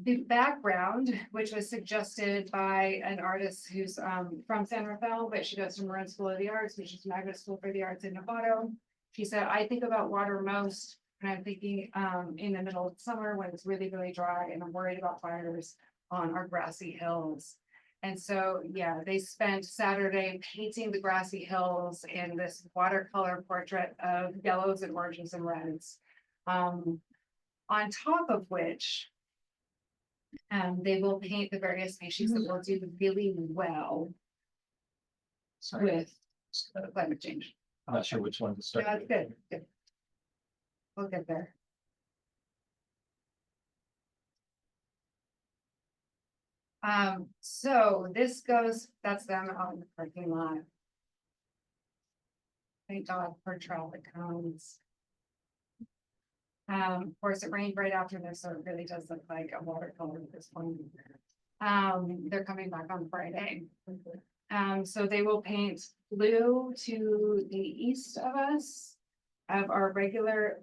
the background, which was suggested by an artist who's from San Rafael, but she goes to Marin School of the Arts, which is Magnet School for the Arts in Novato. She said, I think about water most, and I'm thinking in the middle of summer when it's really, really dry and I'm worried about fires on our grassy hills. And so, yeah, they spent Saturday painting the grassy hills in this watercolor portrait of yellows and oranges and reds. On top of which, they will paint the various species that will do really well with climate change. I'm not sure which one to start. That's with. good, good. We'll get there. So this goes, that's them out in the parking lot. Thank God for traffic cones. Of course, it rained right after this, so it really does look like a watercolor at this point. They're coming back on Friday. So they will paint blue to the east of us of our regular,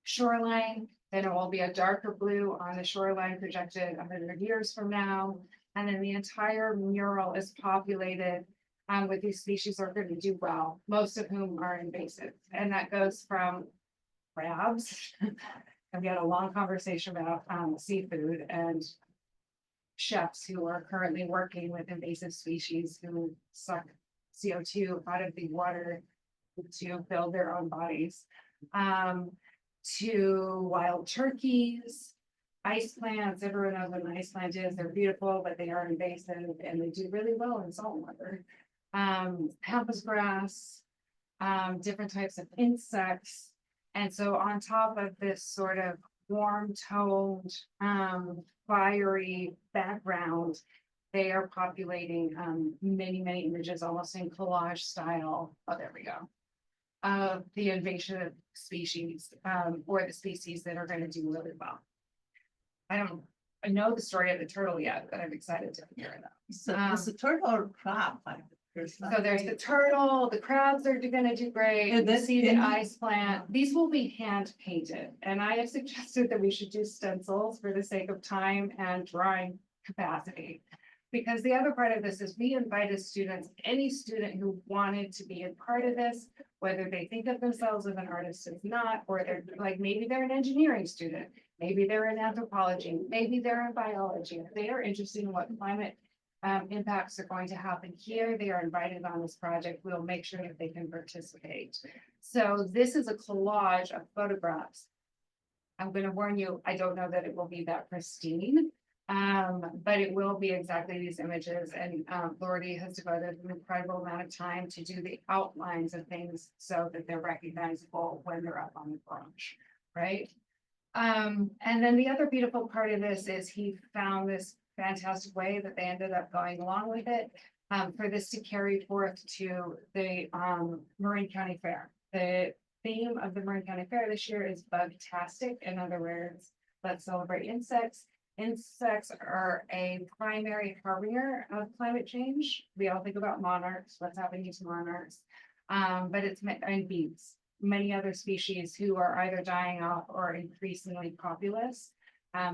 shoreline. Then it will be a darker blue on the shoreline projected 100 years from now. And then the entire mural is populated with these species that are going to do well, most of whom are invasive. And that goes from crabs. And we had a long conversation about seafood and chefs who are currently working with invasive species who suck CO2 out of the water to build their own bodies. To wild turkeys, ice plants. Everyone knows what an ice plant is. They're beautiful, but they are invasive and they do really well in salt water. Pampas grass, different types of insects. And so on top of this sort of warm toned, fiery background, they are populating many images almost in collage style. Oh, there we go. Of the invasive species, or the species that are going to do really well. I know the story of the turtle yet, but I'm excited to hear it. So it's a turtle or crab, like. So there's the turtle, the crabs are gonna do great. And You then see the in- ice plant. These will be hand painted. And I have suggested that we should do stencils for the sake of time and drawing capacity. Because the other part of this is we invited students, any student who wanted to be a part of this, whether they think of themselves as an artist or not, or they're like, maybe they're an engineering student, maybe they're in anthropology, maybe they're in biology. If they are interested in what climate impacts are going to happen here, they are invited on this project. We'll make sure that they can participate. So this is a collage of photographs. I'm going to warn you, I don't know that it will be that pristine. But it will be exactly these images, and Lordy has devoted an incredible amount of time to do the outlines of things so that they're recognizable when they're up on the branch, right? And then the other beautiful part of this is he found this fantastic way that they ended up going along with it, for this to carry forth to the Marin County Fair. The theme of the Marin County Fair this year is Bugtastic. In other words, let's celebrate insects. Insects are a primary harbinger of climate change. We all think about monarchs, what's happening to monarchs. But it's and bees, many other species who are either dying off or increasingly populous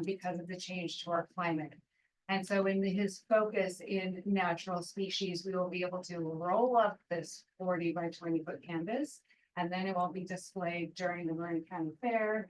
because of the change to our climate. And so in his focus in natural species, we will be able to roll up this 40 by 20 foot canvas, and then it will be displayed during the Marin County Fair.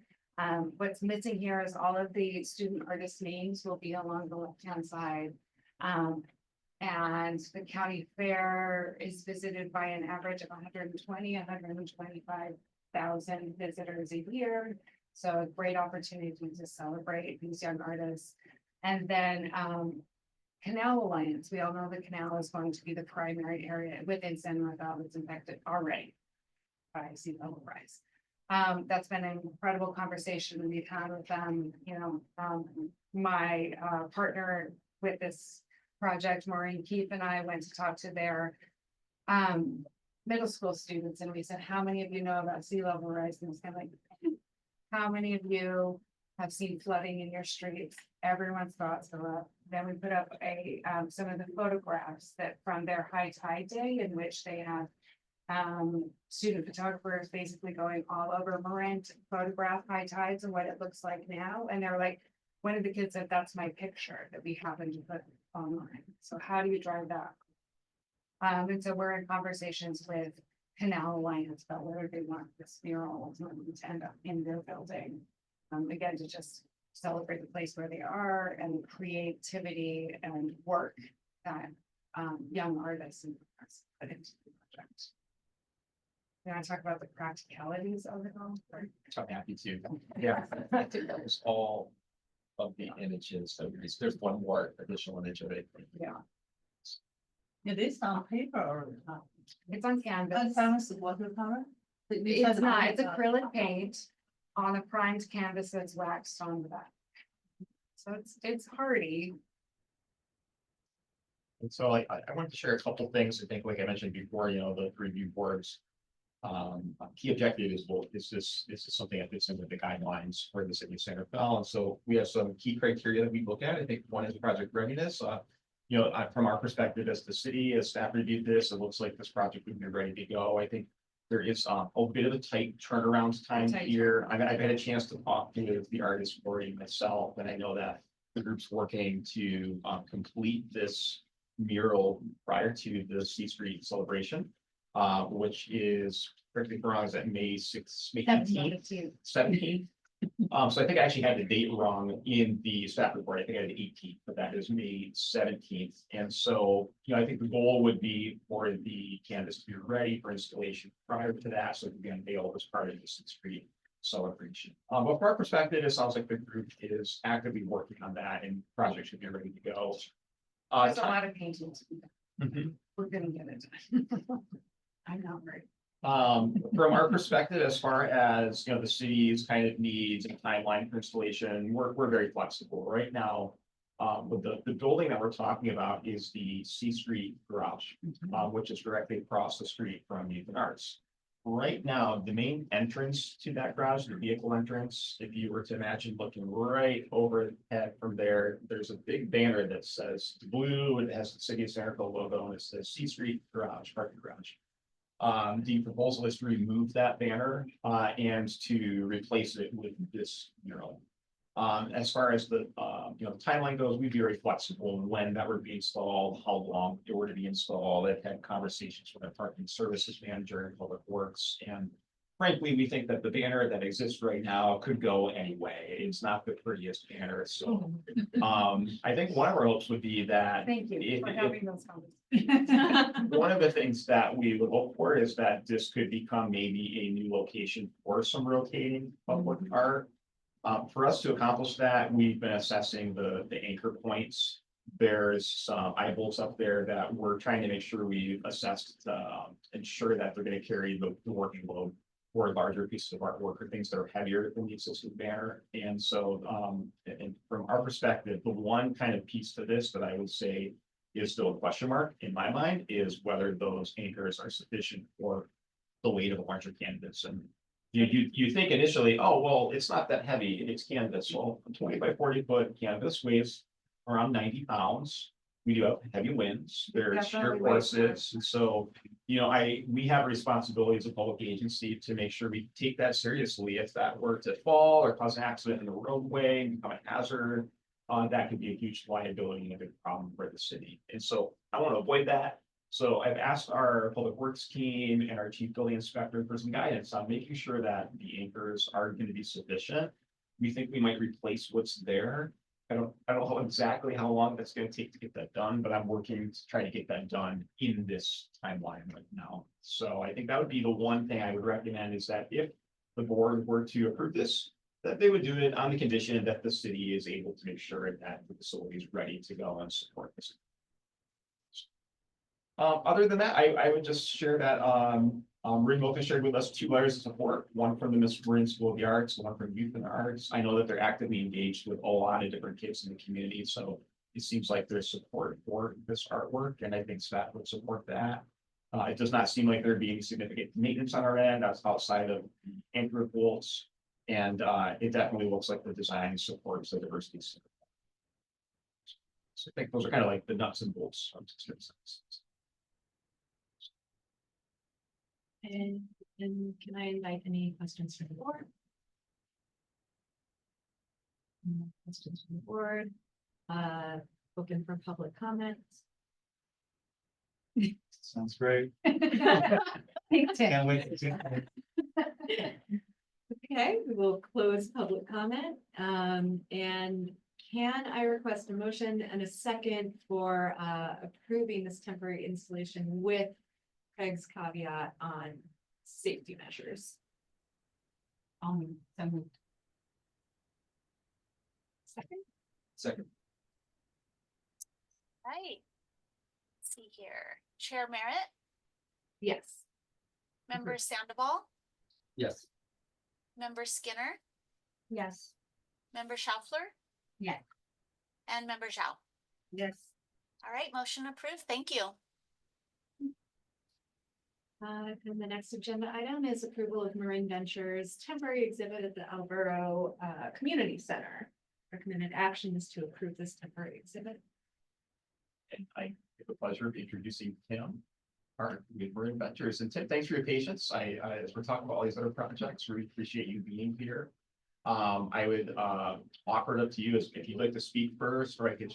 What's missing here is all of the student artist names will be along the left-hand side. And the county fair is visited by an average of 125,000 visitors a year. So a great opportunity to celebrate these young artists. And then Canal Alliance, we all know the canal is going to be the primary area within San Rafael that's impacted already by sea level rise. That's been an incredible conversation we've had with them. My partner with this project, Maureen Keefe, and I went to talk to their middle school students, and we said, how many of you know about sea level rise? And it's kind of like, how many of you have seen flooding in your streets? Everyone's thoughts go up. Then we put up some of the photographs that from their high tide day, in which they have student photographers basically going all over Marin to photograph high tides and what it looks like now. And they're like, one of the kids said, that's my picture that we happen to put online. So how do you drive that? And so we're in conversations with Canal Alliance about whether they want this mural ultimately to end up in their building. Again, to just celebrate the place where they are and the creativity and work that young artists and put into the project. You want to talk about the practicalities of it all? or- So I'm happy to. Yeah, I think that was all of the images. So there's one more additional image of it. Yeah, It is on paper or not? it's on canvas. Canvas watercolor? It's not, it's acrylic paint on a primed canvas that's waxed on the back. So it's hardy. And so I wanted to share a couple things. I think, like I mentioned before, you know, the review boards. Key objective is, well, this is something that fits into the guidelines for the city of Santa Fe. And so we have some key criteria that we look at. I think one is project readiness. You know, from our perspective as the city, as staff reviewed this, it looks like this project would be ready to go. I think there is a bit of a tight turnaround time Tight here. I've had a chance to talk to the artist boarding myself, and I know that the group's working to complete this mural prior to the C Street celebration, which is, correct me if I'm wrong, is that May 6th, May 18th, 17th? So I think I actually had the date wrong in the staff report. I think I had the 18th, but that is May 17th. And so, you know, I think the goal would be for the canvas to be ready for installation prior to that, so it can be unveiled as part of the Sixth Street celebration. But from our perspective, it sounds like the group is actively working on that and project should be ready to go. There's a lot of painting to be done. Mhm. We're gonna get it. I know, right? From our perspective, as far as, you know, the city's kind of needs and timeline for installation, we're very flexible right now. But the building that we're talking about is the C Street garage, which is directly across the street from Youth and Arts. Right now, the main entrance to that garage, the vehicle entrance, if you were to imagine looking right overhead from there, there's a big banner that says blue, and it has the city of Santa Fe logo, and it says C Street Garage, parking garage. The proposal is to remove that banner, and to replace it with this mural. As far as the, you know, the timeline goes, we'd be very flexible in when that would be installed, how long it were to be installed. I've had conversations with our parking services manager and public works, and frankly, we think that the banner that exists right now could go anyway. It's not the prettiest banner, so, I think one of our hopes would be that Thank you if- for if- having those comments. one of the things that we would hope for is that this could become maybe a new location for some rotating public art. For us to accomplish that, we've been assessing the anchor points. There's some eye bolts up there that we're trying to make sure we assess, ensure that they're gonna carry the working load for larger pieces of artwork or things that are heavier than the existing banner. And so, and from our perspective, the one kind of piece to this that I would say is still a question mark in my mind is whether those anchors are sufficient for the weight of a larger canvas. And you think initially, oh, well, it's not that heavy, it's canvas. Well, a 20 by 40 foot canvas weighs around 90 pounds. We do have heavy winds, there's shear Definitely weighs more. forces, and so, you know, we have a responsibility as a public agency to make sure we take that seriously. If that were to fall or cause an accident in the roadway, become a hazard, that could be a huge liability and a big problem for the city. And so I want to avoid that. So I've asked our public works team and our chief building inspector for some guidance on making sure that the anchors are going to be sufficient. We think we might replace what's there. I don't know exactly how long that's going to take to get that done, but I'm working to try to get that done in this timeline right now. So I think that would be the one thing I would recommend is that if the board were to approve this, that they would do it on the condition that the city is able to make sure that the facility is ready to go and support this. Other than that, I would just share that, Marin Wilkins shared with us 2 letters of support, one from the Miss Marin School of the Arts, one from Youth and the Arts. I know that they're actively engaged with a lot of different kids in the community, so it seems like there's support for this artwork, and I think staff would support that. It does not seem like there'd be any significant maintenance on our end, that's outside of anchor bolts. And it definitely looks like the design supports the diversity. So I think those are kind of like the nuts and bolts of this. And can I invite any questions from the board? No questions from the board, open for public comments. Sounds great. Thanks, Tim. Can't wait to see it. Okay, we will close public comment. And can I request a motion and a second for approving this temporary installation with Craig's caveat on safety measures? So moved. Second, Second. Right. Let's see here. Chair Merritt, yes. Member Sandoval, Yes. Member Skinner, Yes. Member Schaffler, Yes. and Member Zhao. Yes. All right, motion approved. Thank you. And the next agenda item is approval of Marin Ventures temporary exhibit at the Alboro Community Center. Recommended action is to approve this temporary exhibit. And I have the pleasure of introducing Tim, our Marin Ventures. And Tim, thanks for your patience. As we're talking about all these other projects, we appreciate you being here. I would offer it up to you if you'd like to speak first, or I could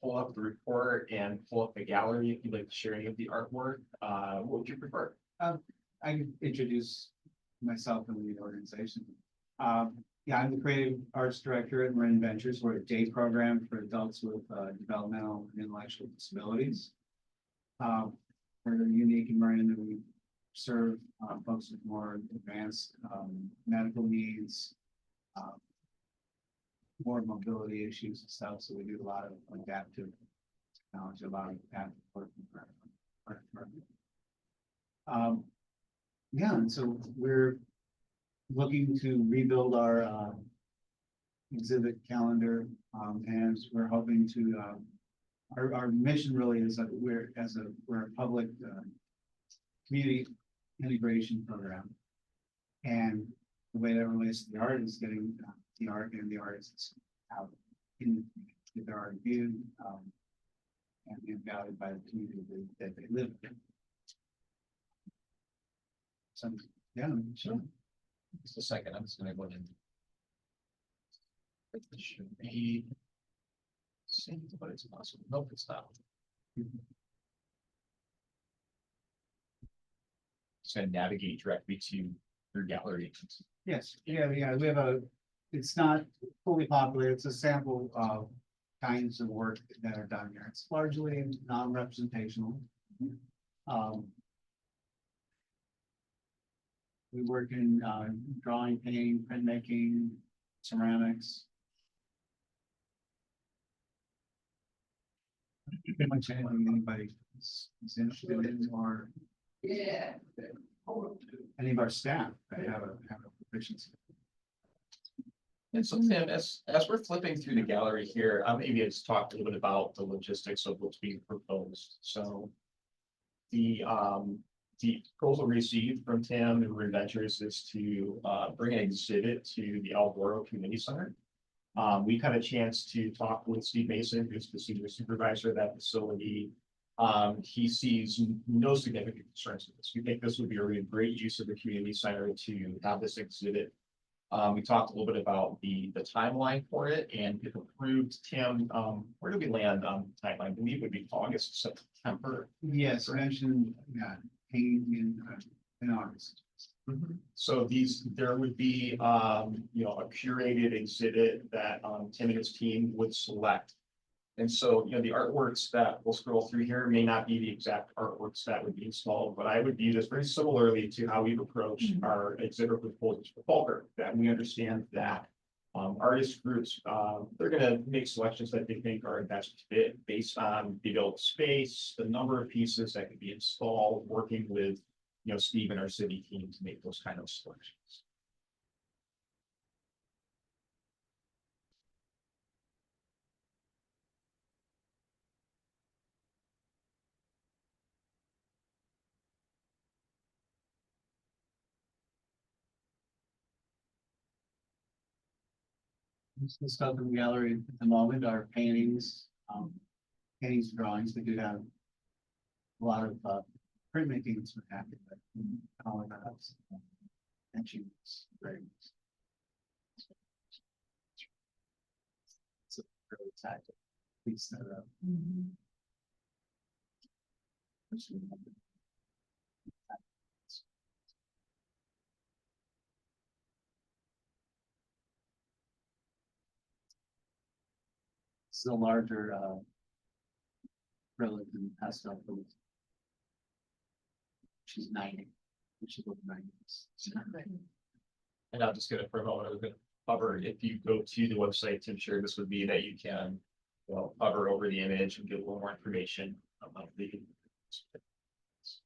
pull up the report and pull up the gallery if you'd like to share any of the artwork. What would you prefer? I can introduce myself and the organization. Yeah, I'm the creative arts director at Marin Ventures. We're a day program for adults with developmental and intellectual disabilities. We're unique in Marin that we serve folks with more advanced medical needs, more mobility issues and stuff. So we do a lot of adaptive technology, a lot of adaptive work in our department. Yeah, and so we're looking to rebuild our exhibit calendar, and we're hoping to our mission really is that we're a public community integration program, and the way that relates to the art is getting the art and the artists out in get their art viewed and valued by the community that they live in. So yeah, sure. Just a second, I'm just gonna go ahead. It should be. Same, but it's possible. Nope, it's not. Just gonna navigate directly to your gallery. Yes, yeah, we have it's not fully populated, it's a sample of kinds of work that are done here. It's largely non-representational. We work in drawing, painting, printmaking, ceramics. Pretty much anything anybody is interested in, or any of our staff that have a proficiency. And so Tim, as we're flipping through the gallery here, maybe I'll just talk a little bit about the logistics of what's being proposed. So the proposal received from Tim and Marin Ventures is to bring an exhibit to the Alboro Community Center. We've had a chance to talk with Steve Mason, who's the senior supervisor of that facility. He sees no significant concerns with this. We think this would be a really great use of the community center to have this exhibit. We talked a little bit about the timeline for it, and if approved, Tim, where do we land on timeline? I believe it would be August, September. Yes, I mentioned, yeah, painting in August. So there would be, a curated exhibit that, Tim and his team would select. And so, the artworks that we'll scroll through here may not be the exact artworks that would be installed, but I would view this very similarly to how we've approached our exhibit proposals for Falkirk, that we understand that artist groups, they're gonna make selections that they think are best fit based on the built space, the number of pieces that could be installed, working with, Steve and our city team to make those kind of selections. The stuff in the gallery at the moment are paintings, paintings, drawings. We do have a lot of printmaking that's been happening, but calling that up. And she's very. It's a really tactile piece that is a larger, relic than Pascal. She's 90. She looked 90. And I'll just get it for a moment, I was gonna cover, if you go to the website, Tim shared, this would be that you can. Well, hover over the image and get a little more information about the.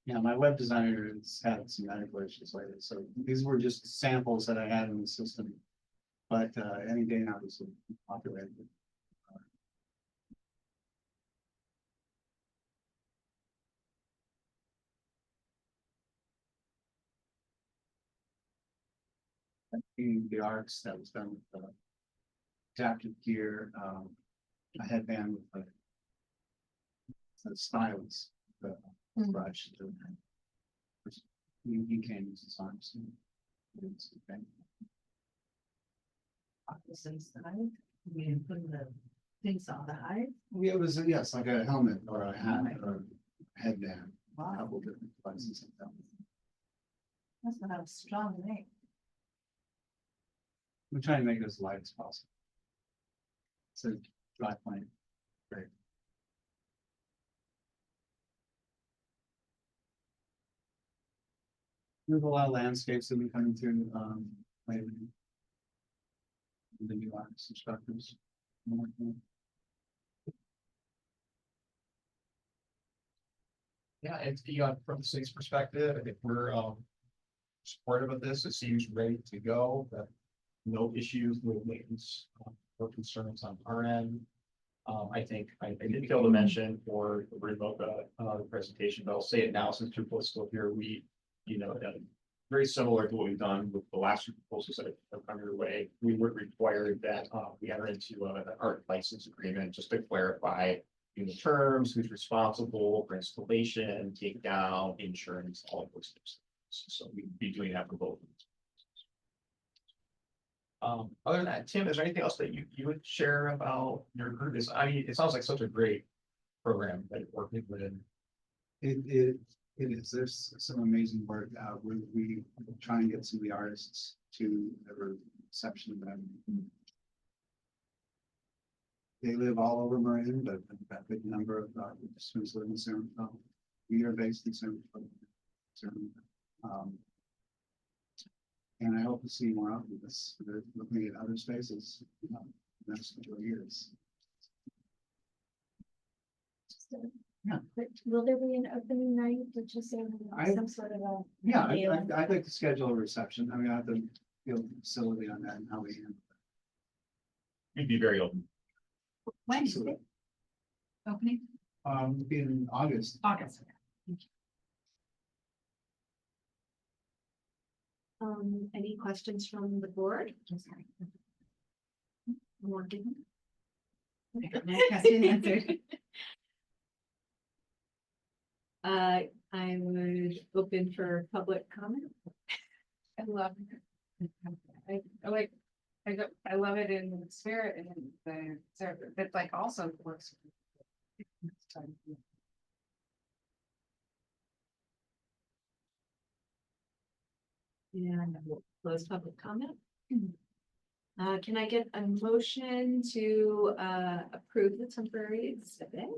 Yeah, my web designer has had some medical issues lately, so these were just samples that I had in the system. But any day now this will be populated. The arts that was done with adaptive gear, a headband with the stylus, the brush. He came use his arms. We didn't put the things on the hide. Yeah, it was, yes, like a helmet or a hat or a headband, a couple different devices like that. That's not a strong name. We're trying to make it as light as possible. It's a dry point. Great. There's a lot of landscapes that we coming through, lately. The new artist instructors. Yeah, and from the city's perspective, I think we're supportive of this. It seems ready to go, but no issues, no maintenance or concerns on our end. I think I did fail to mention for the remote presentation, but I'll say it now since Triple is still here. We, very similar to what we've done with the last two proposals that have come your way. We would require that we enter into an art license agreement just to clarify the terms, who's responsible for installation, takedown, insurance, all of those things. So we'd be doing that for both. Other than that, Tim, is there anything else that you would share about your group? I mean, it sounds like such a great program that you're working with. It is, there's some amazing work out where we try and get some of the artists to ever reception of them. They live all over Marin, but a big number of students live in San Francisco. We are based in San Francisco. And I hope to see more of this. They're looking at other spaces in the next couple of years. Yeah. But will there be an opening night, which is some sort of a? Yeah, I'd like to schedule a reception. I mean, I have to build a facility on that and how we handle it. We'd be very open. When is it? Opening? In August. August. Any questions from the board? I'm sorry. Morgan? My question answered. I would open for public comment. I love it. I love it in spirit and the, but like also works. And we'll close public comment. Can I get a motion to approve the temporary exhibit?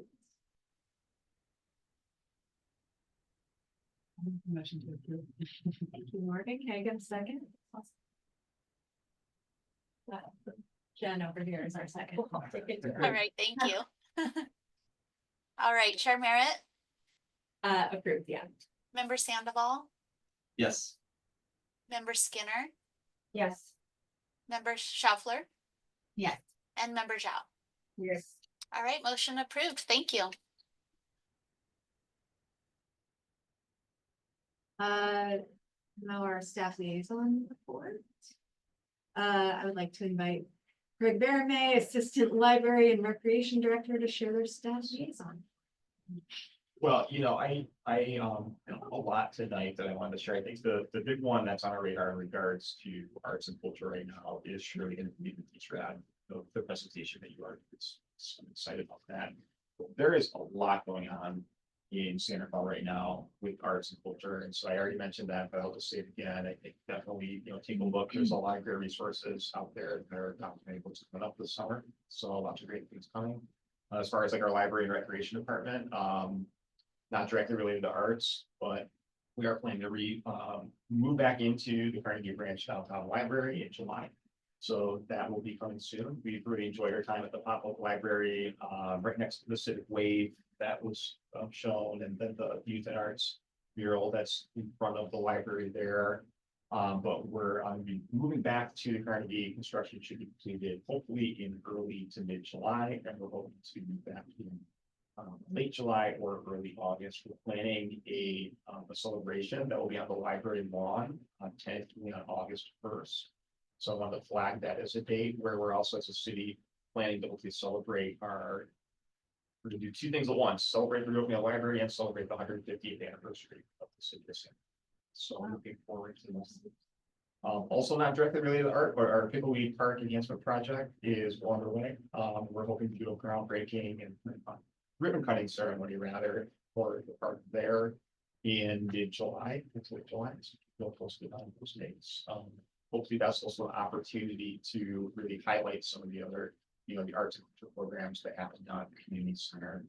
Motion to approve. Thank you, Morgan. Can I get a second? Jen over here is our second. All right, thank you. All right, Chair Merritt, Approved, yeah. Member Sandoval, Yes. Member Skinner, Yes. Member Schaffler, Yes. and Member Zhao. Yes. All right, motion approved. Thank you. Now our staff liaison report. I would like to invite Greg Barame, Assistant Library and Recreation Director, to share their staff liaison. Well, I a lot tonight that I wanted to share. I think the big one that's on our radar in regards to arts and culture right now is surely going to be the teacher ad, the presentation that you are. I'm excited about that. There is a lot going on in Santa Fe right now with arts and culture. And so I already mentioned that, but I'll just say it again. I think definitely, take a look. There's a library resources out there that are documenting what's coming up this summer. So lots of great things coming. As far as like our library and recreation department, not directly related to arts, but we are planning to move back into the Carnegie Branch Downtown Library in July. So that will be coming soon. We've really enjoyed our time at the pop-up library, right next to the Civic Wave that was shown, and then the youth and arts mural that's in front of the library there. But we're be moving back to the Carnegie. Construction should be completed hopefully in early to mid-July, and we're hoping to move back in late July or early August. We're planning a celebration that will be on the library lawn tentatively on August 1st. So I want to flag that as a date where we're also as a city planning to hopefully celebrate we're gonna do two things at once: celebrate the reopening of the library and celebrate the 150th anniversary of the city of Santa Fe. So I'm looking forward to this. Also not directly related to art, but our Pickleweed Park Enhancement Project is well underway. We're hoping to do a groundbreaking and ribbon cutting ceremony rather for the park there in mid-July. It's late July, so we'll post it on those dates. Hopefully that's also an opportunity to really highlight some of the other, the arts and culture programs that happen down at the community center.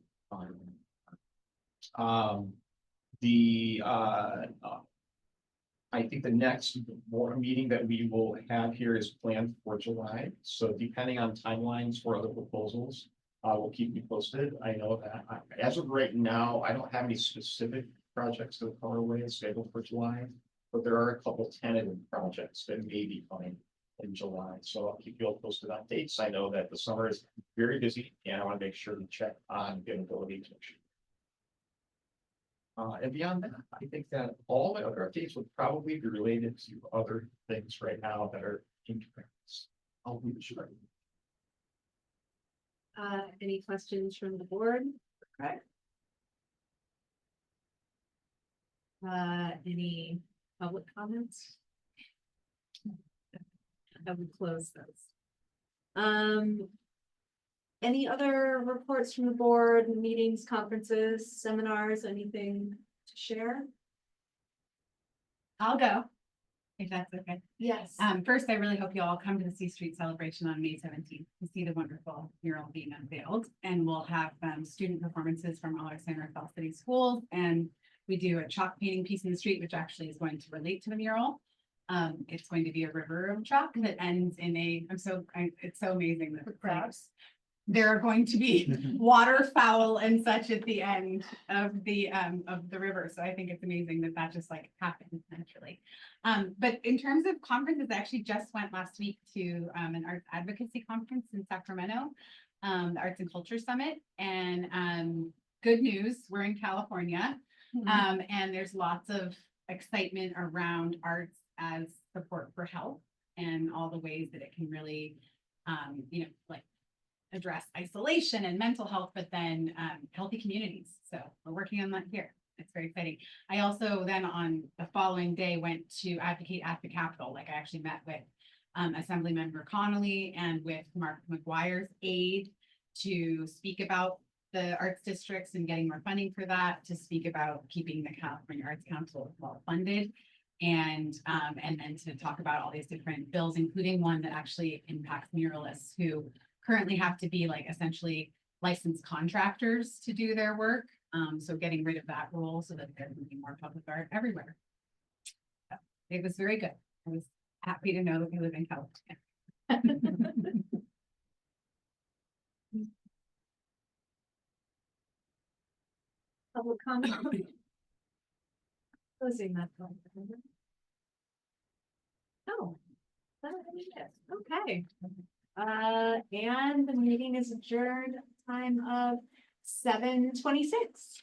I think the next board meeting that we will have here is planned for July. So depending on timelines for other proposals, we'll keep you posted. I know that as of right now, I don't have any specific projects that are away scheduled for July, but there are a couple tentative projects that may be coming in July. So I'll keep you all posted on dates. I know that the summer is very busy and I want to make sure to check on availability to make sure. And beyond that, I think that all my other updates would probably be related to other things right now that are in practice. I'll be sure. Any questions from the board? Okay. Any public comments? I would close those. Any other reports from the board, meetings, conferences, seminars, anything to share? I'll go, if that's okay. Yes. First, I really hope you all come to the C Street celebration on May 17th to see the wonderful mural being unveiled. And we'll have student performances from all our San Rafael City schools. And we do a chalk painting piece in the street, which actually is going to relate to the mural. It's going to be a river of chalk that ends in it's so amazing that there are going to be waterfowl and such at the end of the river. So I think it's amazing that that just like happened naturally. But in terms of conferences, I actually just went last week to an arts advocacy conference in Sacramento, the Arts and Culture Summit. And good news, we're in California. And there's lots of excitement around arts as support for health and all the ways that it can really, like address isolation and mental health, but then healthy communities. So we're working on that here. It's very exciting. I also then on the following day went to advocate at the Capitol. Like I actually met with Assemblymember Connolly and with Mark McGuire's aide to speak about the arts districts and getting more funding for that, to speak about keeping the California Arts Council well funded. And then to talk about all these different bills, including one that actually impacts muralists who currently have to be like essentially licensed contractors to do their work. So getting rid of that rule so that there can be more public art everywhere. So it was very good. I was happy to know that we live in California. Public comment. Closing that. Oh. Okay. And the meeting is adjourned at a time of 7:26.